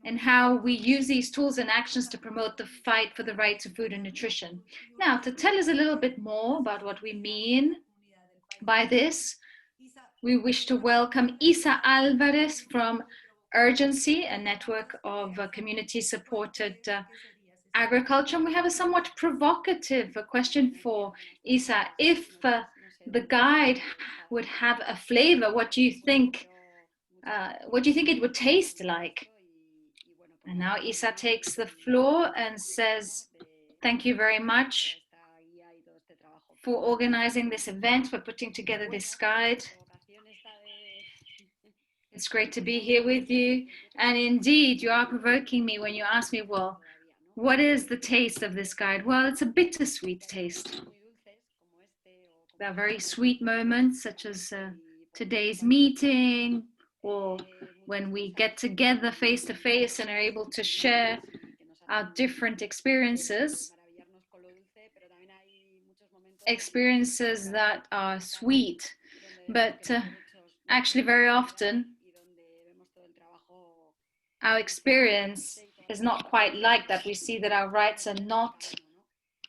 and how we use these tools and actions to promote the fight for the right to food and nutrition. Now, to tell us a little bit more about what we mean by this, we wish to welcome Isa Alvarez from Urgency, a network of community-supported agriculture. And we have a somewhat provocative question for Isa. If the guide would have a flavor, what do you think it would taste like? And now Isa takes the floor and says, thank you very much for organizing this event, for putting together this guide. It's great to be here with you. And indeed, you are provoking me when you ask me, well, what is the taste of this guide? Well, it's a bittersweet taste. There are very sweet moments, such as today's meeting, or when we get together face to face and are able to share our different experiences that are sweet, but actually very often our experience is not quite like that. We see that our rights are not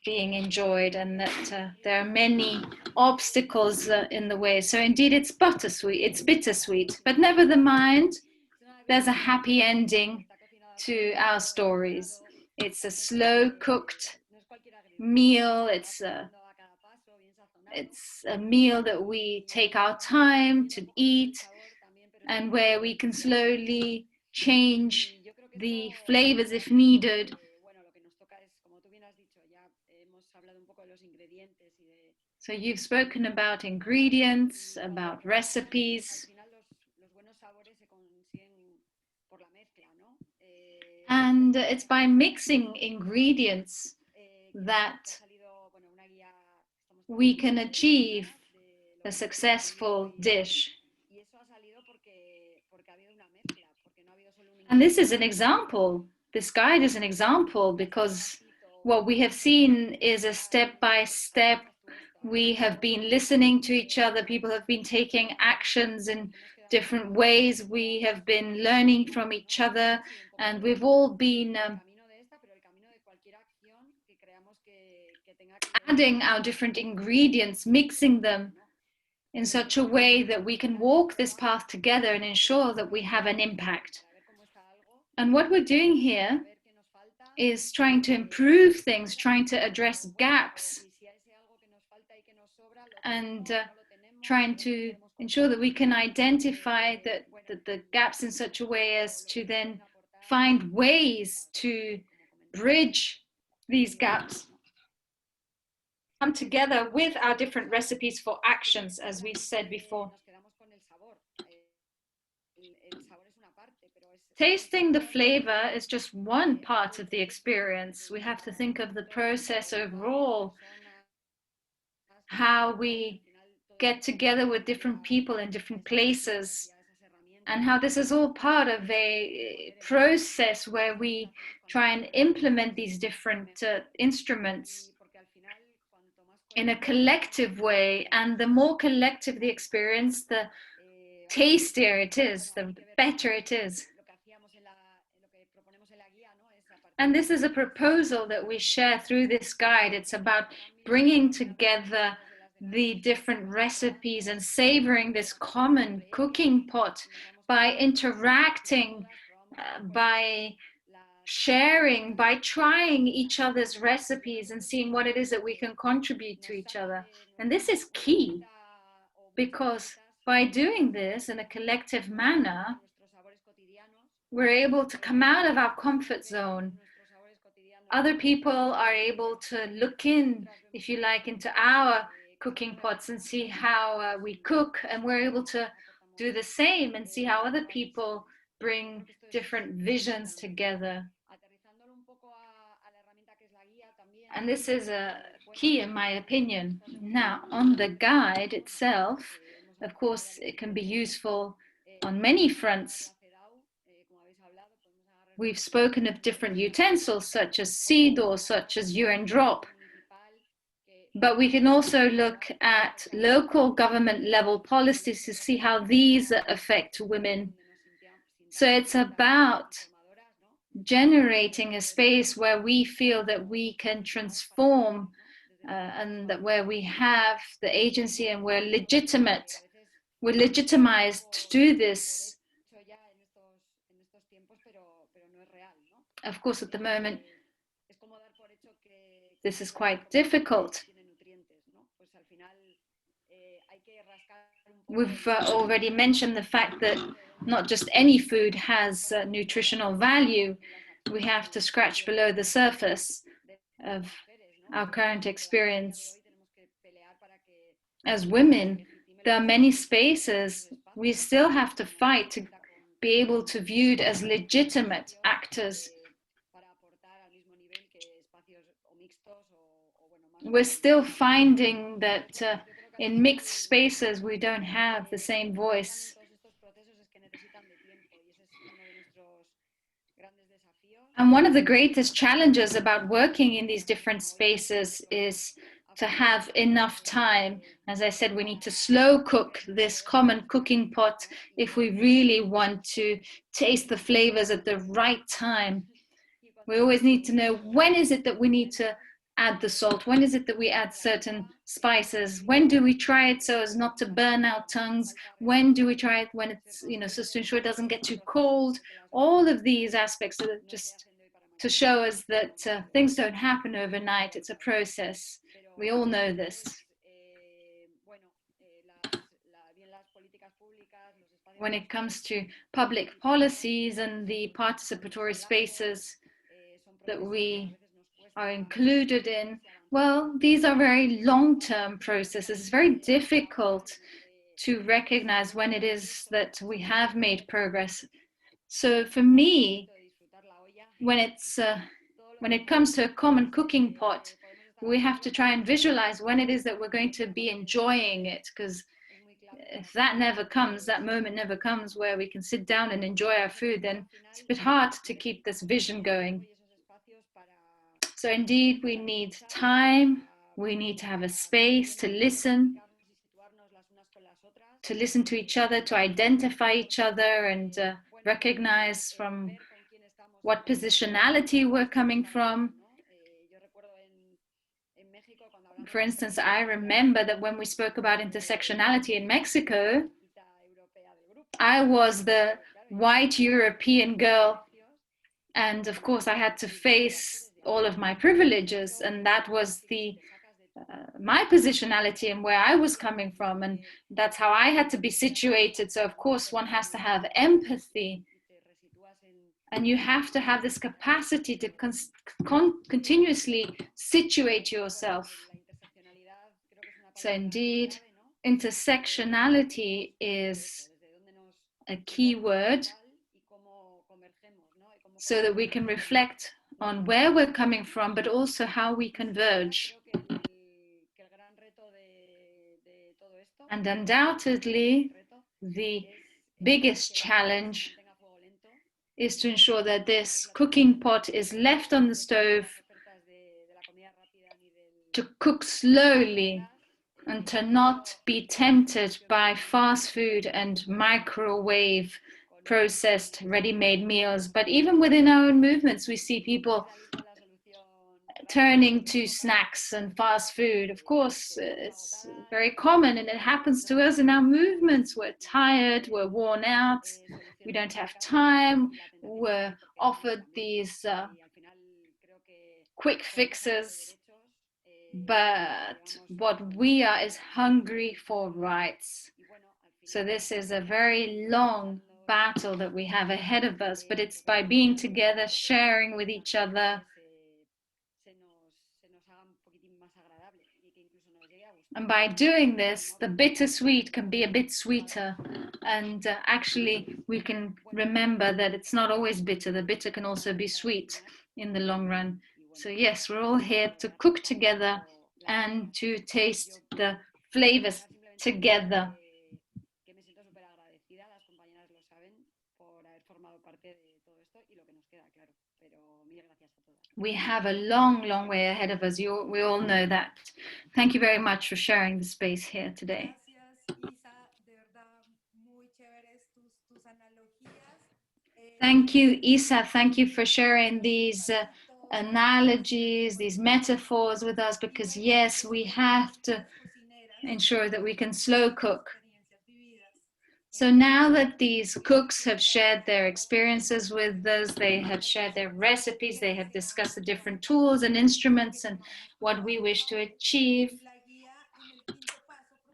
being enjoyed, and that there are many obstacles in the way. So indeed, it's bittersweet, but never mind, there's a happy ending to our stories. It's a slow cooked meal. It's a meal that we take our time to eat, and where we can slowly change the flavors if needed, So you've spoken about ingredients, about recipes. And it's by mixing ingredients that we can achieve a successful dish. And this is an example. This guide is an example because what we have seen is a step-by-step. We have been listening to each other. People have been taking actions in different ways. We have been learning from each other, and we've all been adding our different ingredients, mixing them in such a way that we can walk this path together and ensure that we have an impact. And what we're doing here is trying to improve things, trying to address gaps, and trying to ensure that we can identify the gaps in such a way as to then find ways to bridge these gaps, come together with our different recipes for actions, as we said before. Tasting the flavor is just one part of the experience. We have to think of the process overall, how we get together with different people in different places, and how this is all part of a process where we try and implement these different instruments in a collective way. And the more collective the experience, the tastier it is, the better it is. And this is a proposal that we share through this guide. It's about bringing together the different recipes and savoring this common cooking pot by interacting, by sharing, by trying each other's recipes and seeing what it is that we can contribute to each other. And this is key, because by doing this in a collective manner, we're able to come out of our comfort zone. Other people are able to look in, if you like, into our cooking pots and see how we cook, and we're able to do the same and see how other people bring different visions together. And this is a key, in my opinion. Now, on the guide itself, of course, it can be useful on many fronts. We've spoken of different utensils, such as seed or such as urine drop. But we can also look at local government level policies to see how these affect women. So it's about generating a space where we feel that we can transform and that where we have the agency and we're legitimized to do this. Of course, at the moment, this is quite difficult. We've already mentioned the fact that not just any food has nutritional value. We have to scratch below the surface of our current experience. As women, there are many spaces we still have to fight to be able to be viewed as legitimate actors. We're still finding that in mixed spaces we don't have the same voice. And one of the greatest challenges about working in these different spaces is to have enough time. As I said, we need to slow cook this common cooking pot if we really want to taste the flavors at the right time. We always need to know, when is it that we need to add the salt? When is it that we add certain spices? When do we try it so as not to burn our tongues? When do we try it when it's, so to ensure it doesn't get too cold? All of these aspects are just to show us that things don't happen overnight. It's a process. We all know this. When it comes to public policies and the participatory spaces that we are included in, Well, these are very long-term processes. It's very difficult to recognize when it is that we have made progress. So for me, when it comes to a common cooking pot, we have to try and visualize when it is that we're going to be enjoying it, because if that never comes, that moment never comes where we can sit down and enjoy our food, then it's a bit hard to keep this vision going. So indeed, we need time, we need to have a space to listen to each other, to identify each other, and recognize from what positionality we're coming from. For instance, I remember that when we spoke about intersectionality in Mexico, I was the white European girl, and of course I had to face all of my privileges, and that was my positionality and where I was coming from, and that's how I had to be situated. So of course one has to have empathy, and you have to have this capacity to continuously situate yourself. So indeed, intersectionality is a key word, so that we can reflect on where we're coming from, but also how we converge. And undoubtedly, the biggest challenge is to ensure that this cooking pot is left on the stove to cook slowly and to not be tempted by fast food and microwave processed ready-made meals. But even within our own movements, we see people turning to snacks and fast food. Of course, it's very common, and it happens to us in our movements. We're tired, we're worn out, we don't have time, we're offered these quick fixes. But what we are is hungry for rights. So this is a very long battle that we have ahead of us, but it's by being together, sharing with each other, and by doing this, the bittersweet can be a bit sweeter, and actually we can remember that it's not always bitter. The bitter can also be sweet in the long run. So yes, we're all here to cook together and to taste the flavors together. We have a long, long way ahead of us. We all know that. Thank you very much for sharing the space here today. Thank you, Isa. Thank you for sharing these analogies, these metaphors with us, because yes, we have to ensure that we can slow cook. So now that these cooks have shared their experiences with us, they have shared their recipes, they have discussed the different tools and instruments and what we wish to achieve.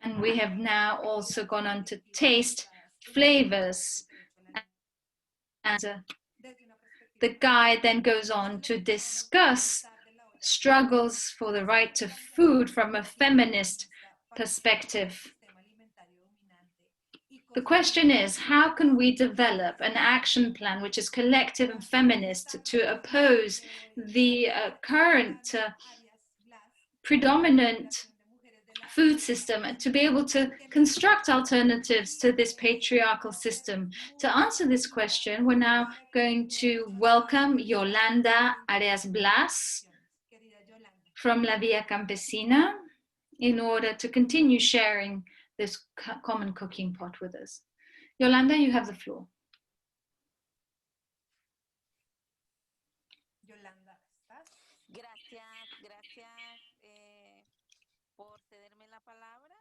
And we have now also gone on to taste flavors. And the guide then goes on to discuss struggles for the right to food from a feminist perspective. The question is, how can we develop an action plan which is collective and feminist to oppose the current predominant food system, and to be able to construct alternatives to this patriarchal system? To answer this question, we're now going to welcome Yolanda Arias Blas from La Via Campesina in order to continue sharing this common cooking pot with us. Yolanda, you have the floor.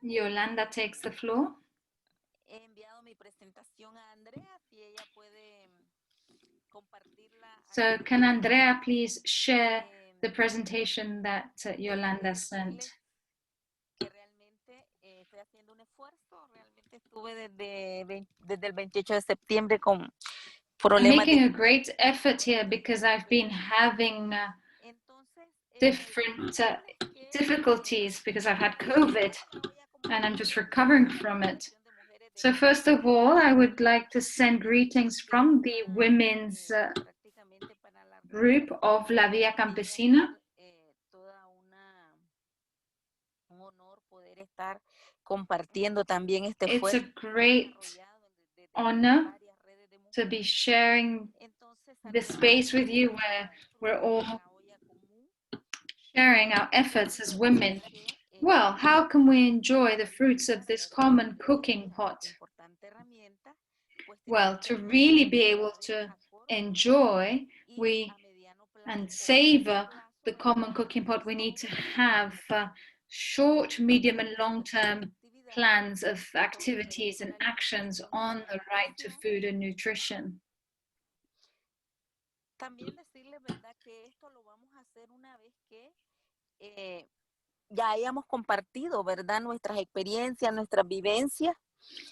Yolanda takes the floor. So can Andrea please share the presentation that Yolanda sent? I'm making a great effort here because I've been having different difficulties because I've had COVID and I'm just recovering from it. So first of all, I would like to send greetings from the women's group of La Vía Campesina. It's a great honor to be sharing this space with you where we're all sharing our efforts as women. Well, how can we enjoy the fruits of this common cooking pot? Well, to really be able to enjoy and savor the common cooking pot, we need to have short, medium, and long-term plans of activities and actions on the right to food and nutrition.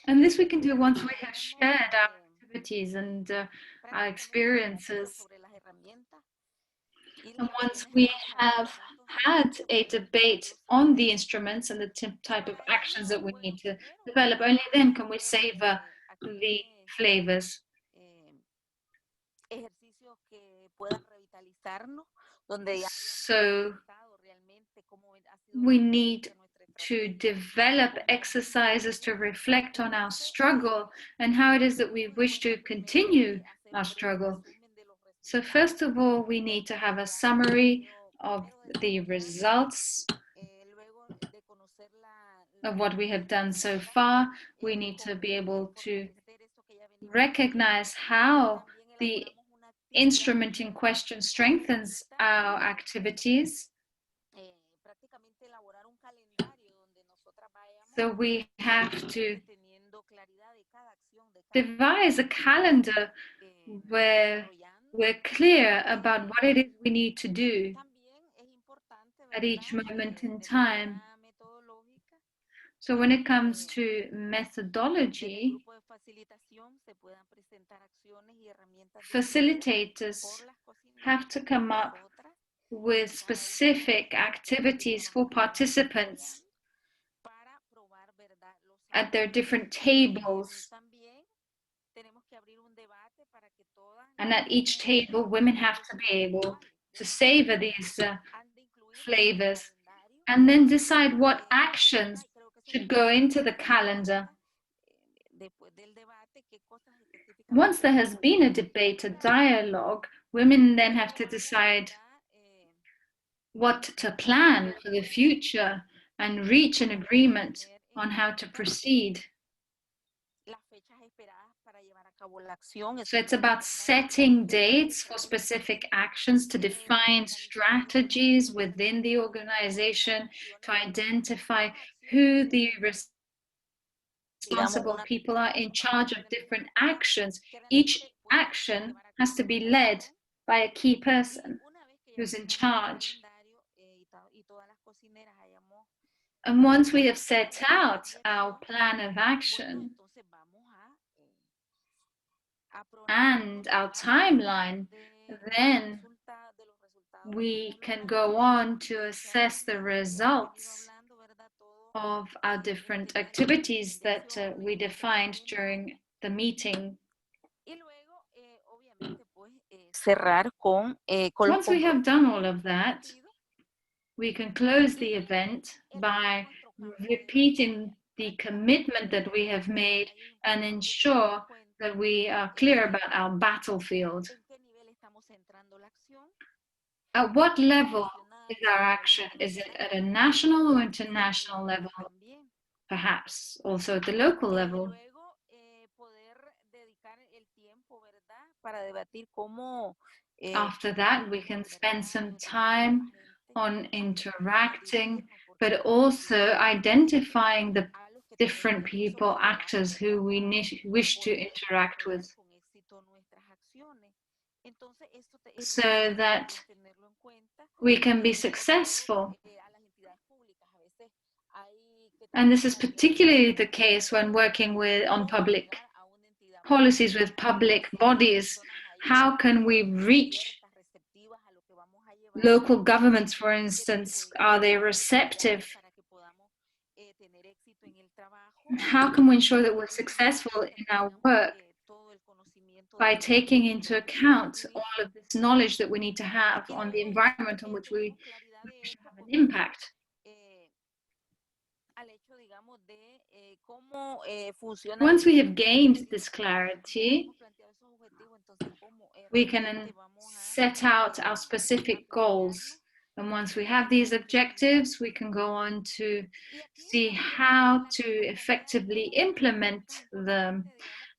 And this we can do once we have shared our activities and our experiences. And once we have had a debate on the instruments and the type of actions that we need to develop, only then can we savor the flavors. So we need to develop exercises to reflect on our struggle and how it is that we wish to continue our struggle. So first of all, we need to have a summary of the results of what we have done so far. We need to be able to recognize how the instrument in question strengthens our activities. So we have to devise a calendar where we're clear about what it is we need to do at each moment in time. So when it comes to methodology, facilitators have to come up with specific activities for participants at their different tables. And at each table, women have to be able to savor these flavors and then decide what actions should go into the calendar. Once there has been a debate, a dialogue, women then have to decide what to plan for the future and reach an agreement on how to proceed. So it's about setting dates for specific actions, to define strategies within the organization, to identify who the responsible people are in charge of different actions. Each action has to be led by a key person who's in charge. And once we have set out our plan of action and our timeline, then we can go on to assess the results of our different activities that we defined during the meeting. Once we have done all of that, we can close the event by repeating the commitment that we have made and ensure that we are clear about our battlefield. At what level is our action? Is it at a national or international level? Perhaps also at the local level. After that, we can spend some time on interacting, but also identifying the different people, actors who we wish to interact with, so that we can be successful. And this is particularly the case when working on public policies with public bodies. How can we reach local governments, for instance, are they receptive? How can we ensure that we're successful in our work by taking into account all of this knowledge that we need to have on the environment on which we wish to have an impact? Once we have gained this clarity, we can set out our specific goals. And once we have these objectives, we can go on to see how to effectively implement them.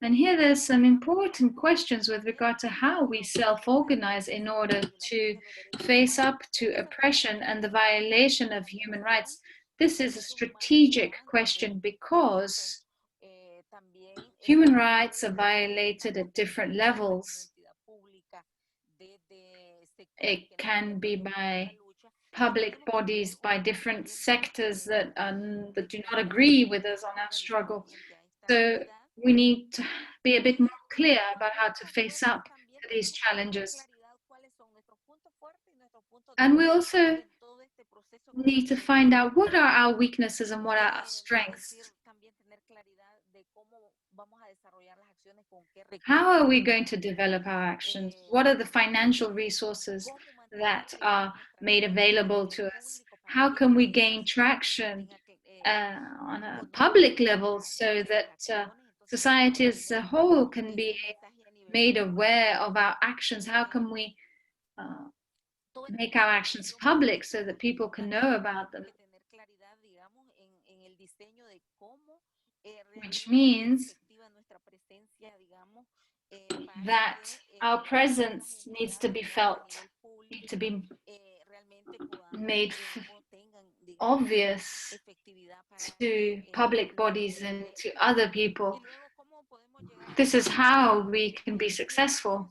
And here there's some important questions with regard to how we self-organize in order to face up to oppression and the violation of human rights. This is a strategic question because human rights are violated at different levels. It can be by public bodies, by different sectors that do not agree with us on our struggle. So we need to be a bit more clear about how to face up to these challenges. And we also need to find out what are our weaknesses and what are our strengths. How are we going to develop our actions? What are the financial resources that are made available to us? How can we gain traction on a public level so that society as a whole can be made aware of our actions? How can we make our actions public so that people can know about them? Which means that our presence needs to be felt, needs to be made obvious to public bodies and to other people. This is how we can be successful.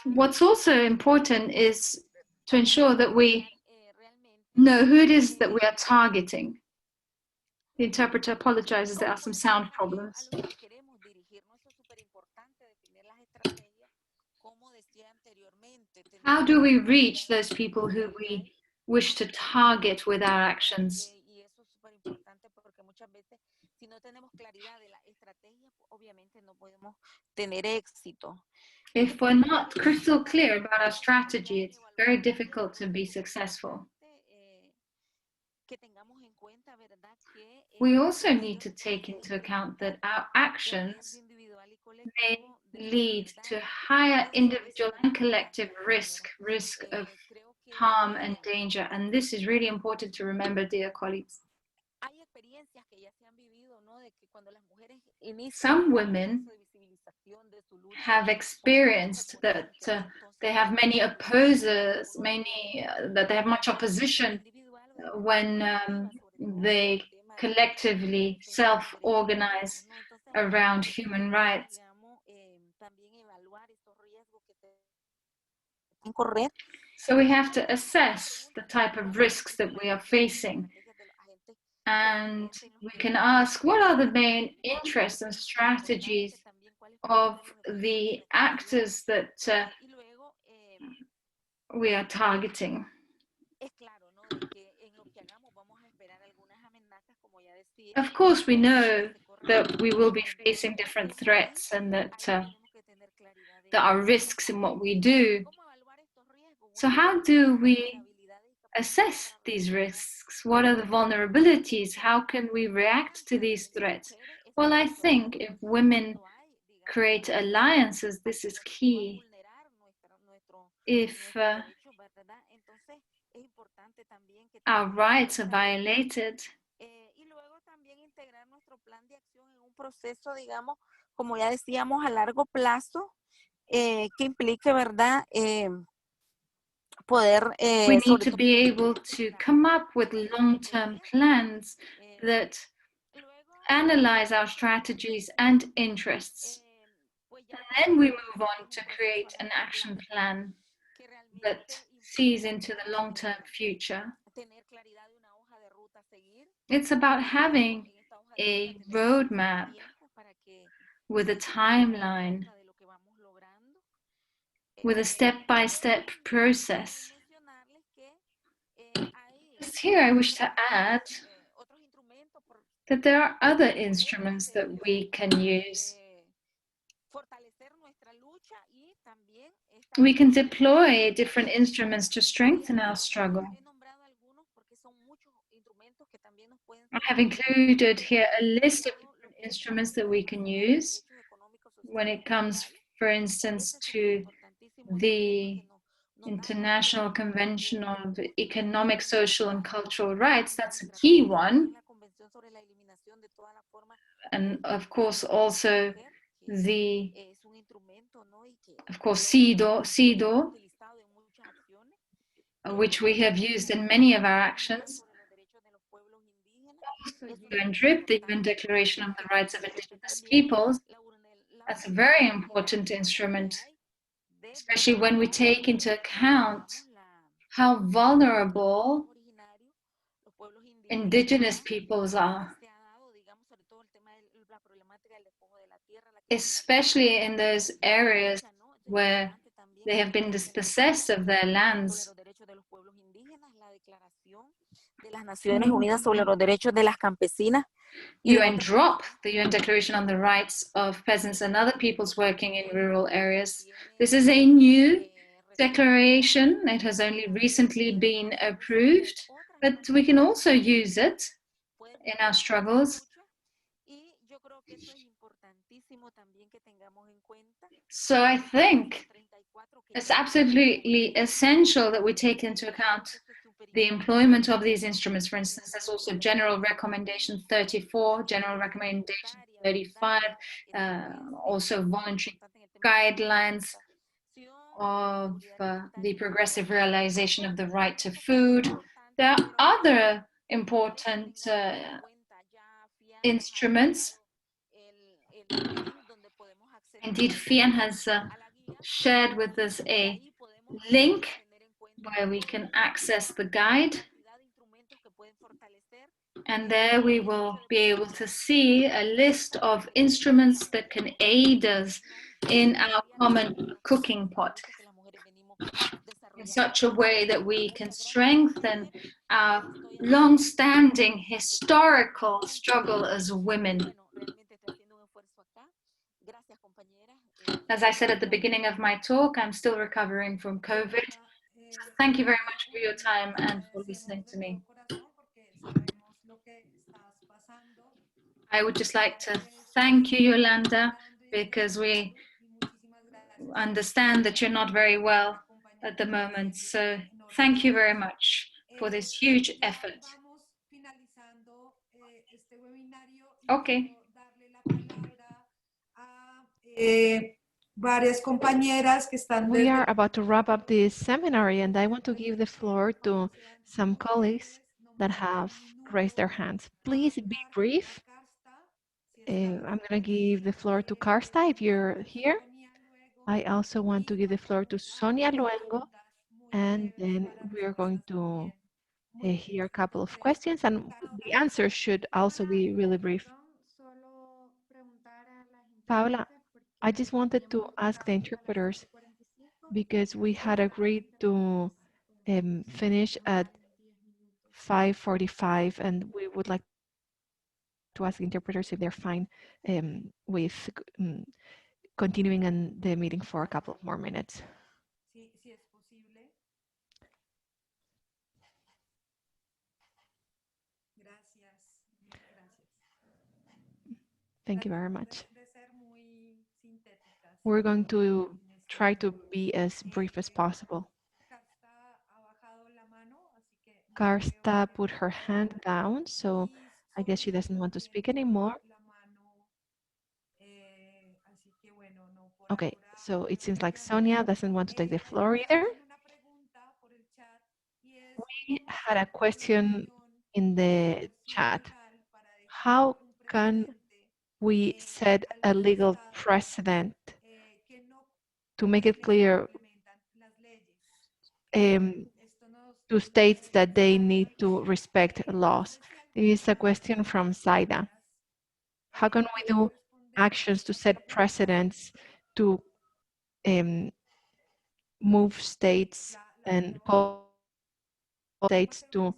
What's also important is to ensure that we know who it is that we are targeting. The interpreter apologizes, there are some sound problems. How do we reach those people who we wish to target with our actions? If we're not crystal clear about our strategy, it's very difficult to be successful. We also need to take into account that our actions may lead to higher individual and collective risk of harm and danger. And this is really important to remember, dear colleagues. Some women have experienced that they have many opposers, that they have much opposition when they collectively self-organize around human rights. So we have to assess the type of risks that we are facing. And we can ask, what are the main interests and strategies of the actors that we are targeting? Of course, we know that we will be facing different threats and that there are risks in what we do. So how do we assess these risks? What are the vulnerabilities? How can we react to these threats? Well, I think if women create alliances, this is key. If our rights are violated, como ya decíamos, a largo plazo, que implique, ¿verdad? We need to be able to come up with long-term plans that analyze our strategies and interests. And then we move on to create an action plan that sees into the long-term future. It's about having a roadmap with a timeline with a step-by-step process. Just here I wish to add that there are other instruments that we can use. We can deploy different instruments to strengthen our struggle. I have included here a list of different instruments that we can use when it comes, for instance, to the International Convention of Economic, Social, and Cultural Rights. That's a key one. And of course, also CEDAW, which we have used in many of our actions. Also, UNDRIP, the UN Declaration of the Rights of Indigenous Peoples. That's a very important instrument, especially when we take into account how vulnerable indigenous peoples are, especially in those areas where they have been dispossessed of their lands. UNDROP, the UN Declaration on the Rights of Peasants and Other Peoples Working in Rural Areas. This is a new declaration. It has only recently been approved, but we can also use it in our struggles. So I think it's absolutely essential that we take into account the employment of these instruments. For instance, there's also General Recommendation 34, General Recommendation 35, also voluntary guidelines of the progressive realization of the right to food. There are other important instruments. Indeed, Fian has shared with us a link where we can access the guide. And there we will be able to see a list of instruments that can aid us in our common cooking pot in such a way that we can strengthen our long-standing historical struggle as women. As I said at the beginning of my talk, I'm still recovering from COVID. So thank you very much for your time and for listening to me. I would just like to thank you, Yolanda, because we understand that you're not very well at the moment. So thank you very much for this huge effort. Okay. We are about to wrap up this seminar, and I want to give the floor to some colleagues that have raised their hands. Please be brief. I'm going to give the floor to Karsta if you're here. I also want to give the floor to Sonia Luengo, and then we are going to hear a couple of questions, and the answers should also be really brief. Paula, I just wanted to ask the interpreters, because we had agreed to finish at 5:45, and we would like to ask the interpreters if they're fine with continuing in the meeting for a couple of more minutes. Thank you very much. We're going to try to be as brief as possible. Karsta put her hand down, so I guess she doesn't want to speak anymore. Okay, so it seems like Sonia doesn't want to take the floor either. We had a question in the chat. How can we set a legal precedent to make it clear to states that they need to respect laws? This is a question from Zaida. How can we do actions to set precedents to move states and call states to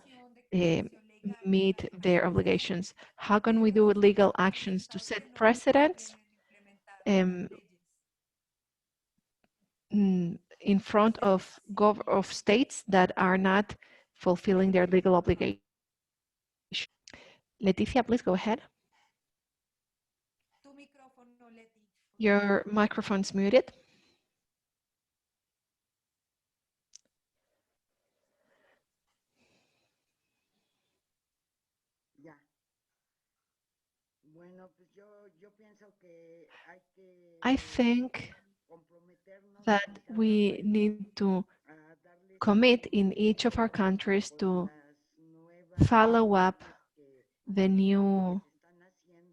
meet their obligations? How can we do legal actions to set precedents in front of states that are not fulfilling their legal obligations? Leticia, please go ahead. Your microphone's muted. I think that we need to commit in each of our countries to follow up the new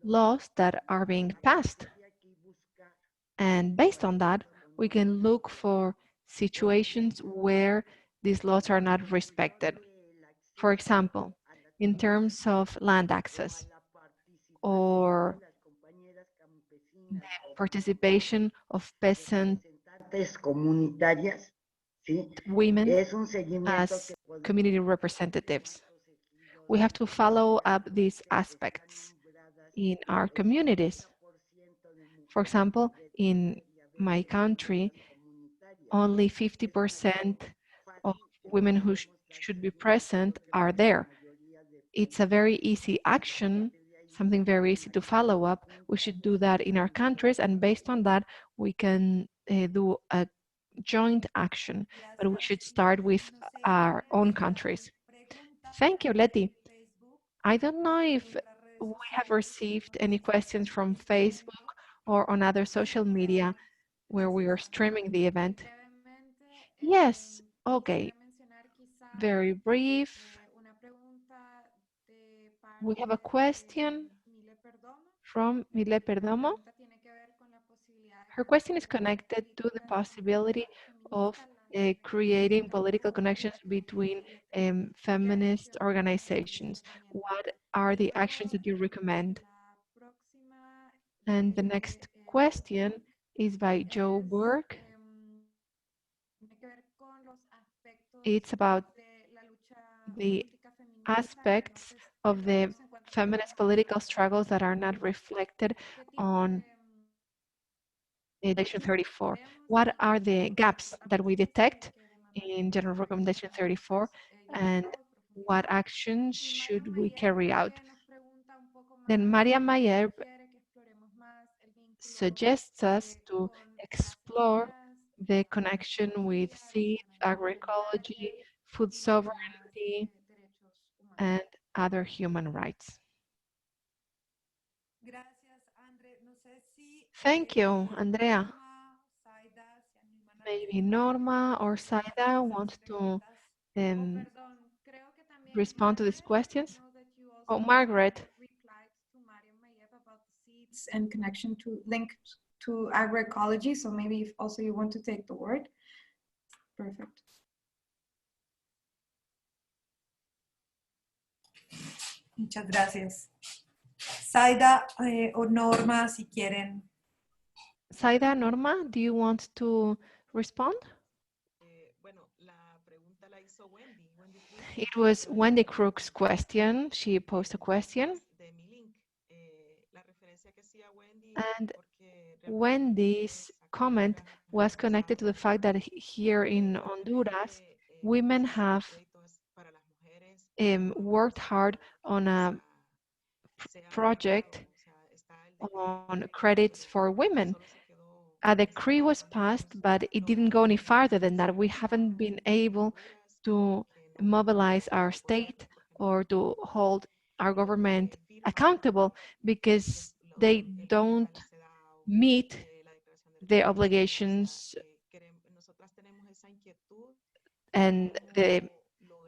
laws that are being passed. And based on that, we can look for situations where these laws are not respected. For example, in terms of land access or the participation of peasant women as community representatives. We have to follow up these aspects in our communities. For example, in my country, only 50% of women who should be present are there. It's a very easy action, something very easy to follow up. We should do that in our countries, and based on that, we can do a joint action, but we should start with our own countries. Thank you, Leti. I don't know if we have received any questions from Facebook or on other social media where we are streaming the event. Yes, okay. Very brief. We have a question from Mile Perdomo. Her question is connected to the possibility of creating political connections between feminist organizations. What are the actions that you recommend? And the next question is by Joe Burke. It's about the aspects of the feminist political struggles that are not reflected on Recommendation 34. What are the gaps that we detect in General Recommendation 34, and what actions should we carry out? Then Maria Mayer suggests us to explore the connection with seeds, agroecology, food sovereignty, and other human rights. Thank you, Andrea. Maybe Norma or Saida want to respond to these questions. Oh, Margaret. And connection to link to agroecology. So maybe if also you want to take the word. Perfect. Muchas gracias. Saida o Norma, si quieren. Saida, Norma, do you want to respond? It was Wendy Crook's question. She posed a question. And Wendy's comment was connected to the fact that here in Honduras, women have worked hard on a project on credits for women. A decree was passed, but it didn't go any farther than that. We haven't been able to mobilize our state or to hold our government accountable because they don't meet the obligations and the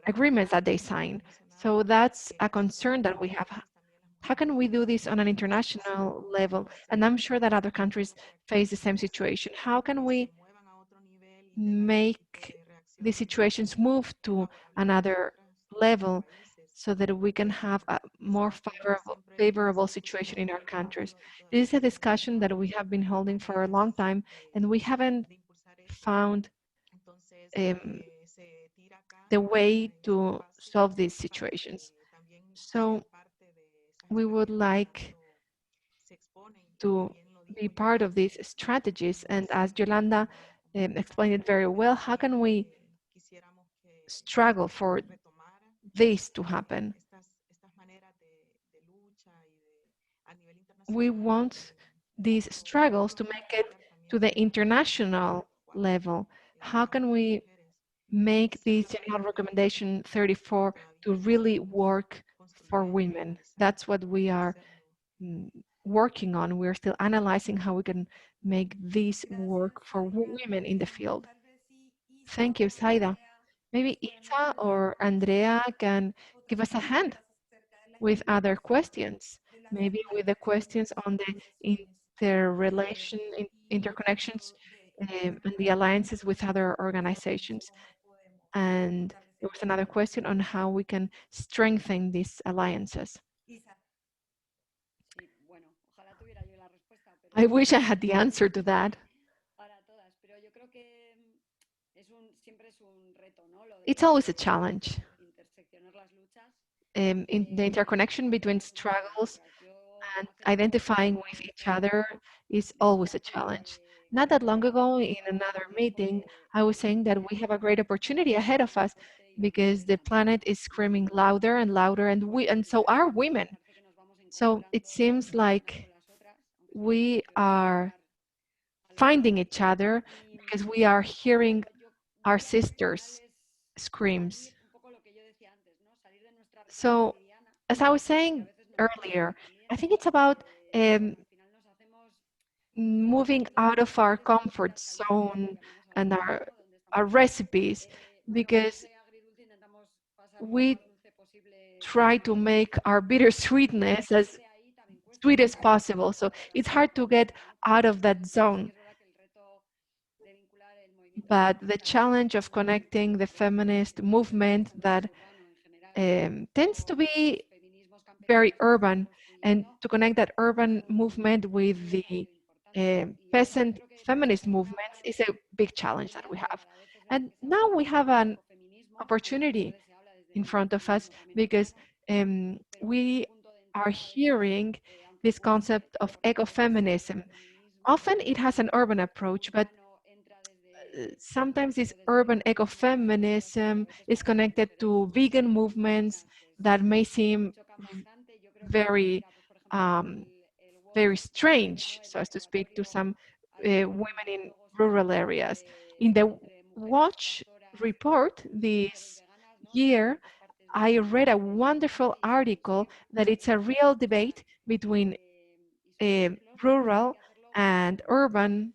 agreements that they sign. So that's a concern that we have. How can we do this on an international level? And I'm sure that other countries face the same situation. How can we make the situations move to another level so that we can have a more favorable situation in our countries? This is a discussion that we have been holding for a long time, and we haven't found the way to solve these situations. So we would like to be part of these strategies. And as Yolanda explained it very well, how can we struggle for this to happen? We want these struggles to make it to the international level. How can we make this general recommendation 34 to really work for women? That's what we are working on. We're still analyzing how we can make this work for women in the field. Thank you, Saida. Maybe Isa or Andrea can give us a hand with other questions, maybe with the questions on the interrelation, interconnections, and the alliances with other organizations. And there was another question on how we can strengthen these alliances. I wish I had the answer to that. It's always a challenge. In the interconnection between struggles and identifying with each other is always a challenge. Not that long ago, in another meeting, I was saying that we have a great opportunity ahead of us because the planet is screaming louder and louder, and so are women. So it seems like we are finding each other because we are hearing our sisters' screams. So, as I was saying earlier, I think it's about moving out of our comfort zone and our recipes, because we try to make our bittersweetness as sweet as possible. So it's hard to get out of that zone. But the challenge of connecting the feminist movement that tends to be very urban, and to connect that urban movement with the peasant feminist movements is a big challenge that we have. And now we have an opportunity in front of us because we are hearing this concept of ecofeminism. Often it has an urban approach, but sometimes this urban ecofeminism is connected to vegan movements that may seem very very strange, so as to speak, to some women in rural areas. In the Watch report this year, I read a wonderful article that it's a real debate between rural and urban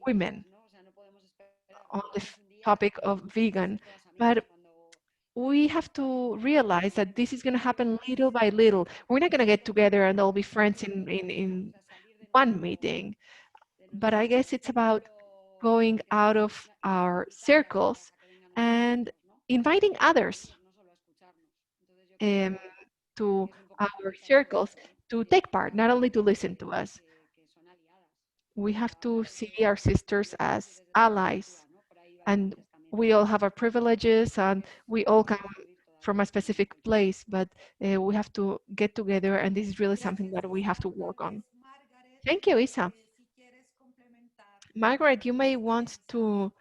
women on the topic of vegan. But we have to realize that this is going to happen little by little. We're not going to get together and all be friends in one meeting. But I guess it's about going out of our circles and inviting others to our circles to take part, not only to listen to us. We have to see our sisters as allies, and we all have our privileges and we all come from a specific place, but we have to get together, and this is really something that we have to work on. Thank you, Isa. Margaret, you may want to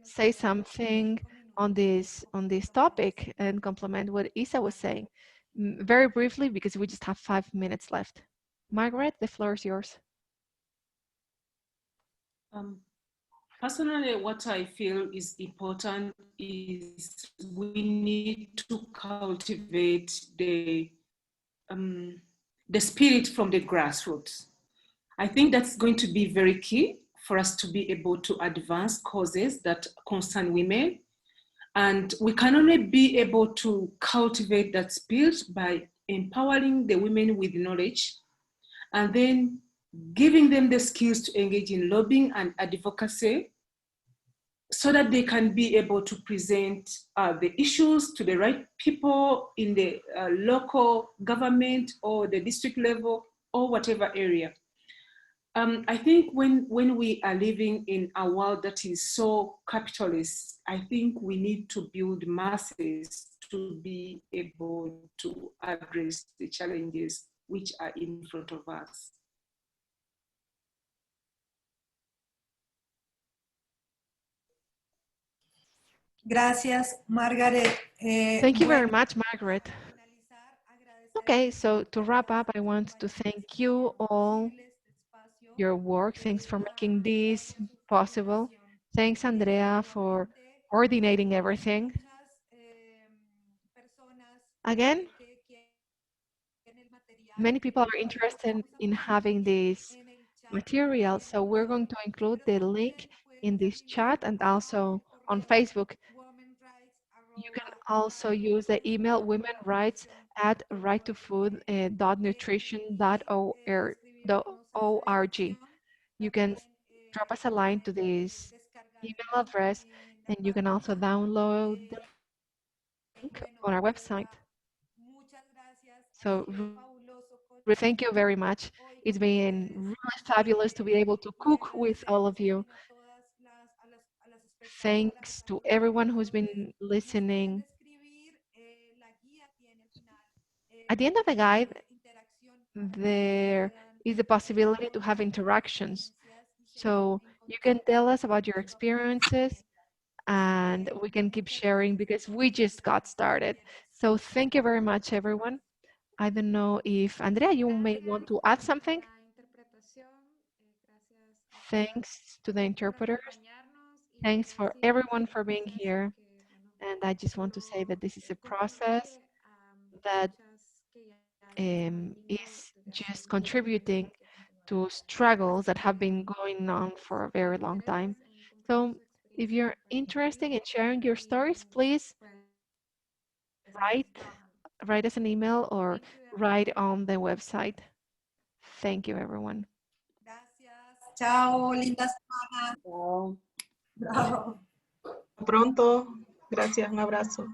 say something on this topic and complement what Isa was saying. Very briefly, because we just have 5 minutes left. Margaret, the floor is yours. Personally, what I feel is important is we need to cultivate the spirit from the grassroots. I think that's going to be very key for us to be able to advance causes that concern women. And we can only be able to cultivate that spirit by empowering the women with knowledge and then giving them the skills to engage in lobbying and advocacy so that they can be able to present the issues to the right people in the local government or the district level or whatever area. I think when we are living in a world that is so capitalist, I think we need to build masses to be able to address the challenges which are in front of us. Gracias, Margaret. Thank you very much, Margaret. Okay, so to wrap up, I want to thank you all, your work. Thanks for making this possible. Thanks, Andrea, for coordinating everything. Again, many people are interested in having this material, so we're going to include the link in this chat and also on Facebook. You can also use the email womenrights@righttofood.nutrition.org. You can drop us a line to this email address, and you can also download the link on our website. So thank you very much. It's been really fabulous to be able to cook with all of you. Thanks to everyone who's been listening. At the end of the guide, there is the possibility to have interactions. So you can tell us about your experiences and we can keep sharing because we just got started. So thank you very much, everyone. I don't know if, Andrea, you may want to add something? Thanks to the interpreters. Thanks for everyone for being here. And I just want to say that this is a process that is just contributing to struggles that have been going on for a very long time. So if you're interested in sharing your stories, please write us an email or write on the website. Thank you, everyone. Chao, linda semana. Chao. Chao. Pronto. Gracias, un abrazo.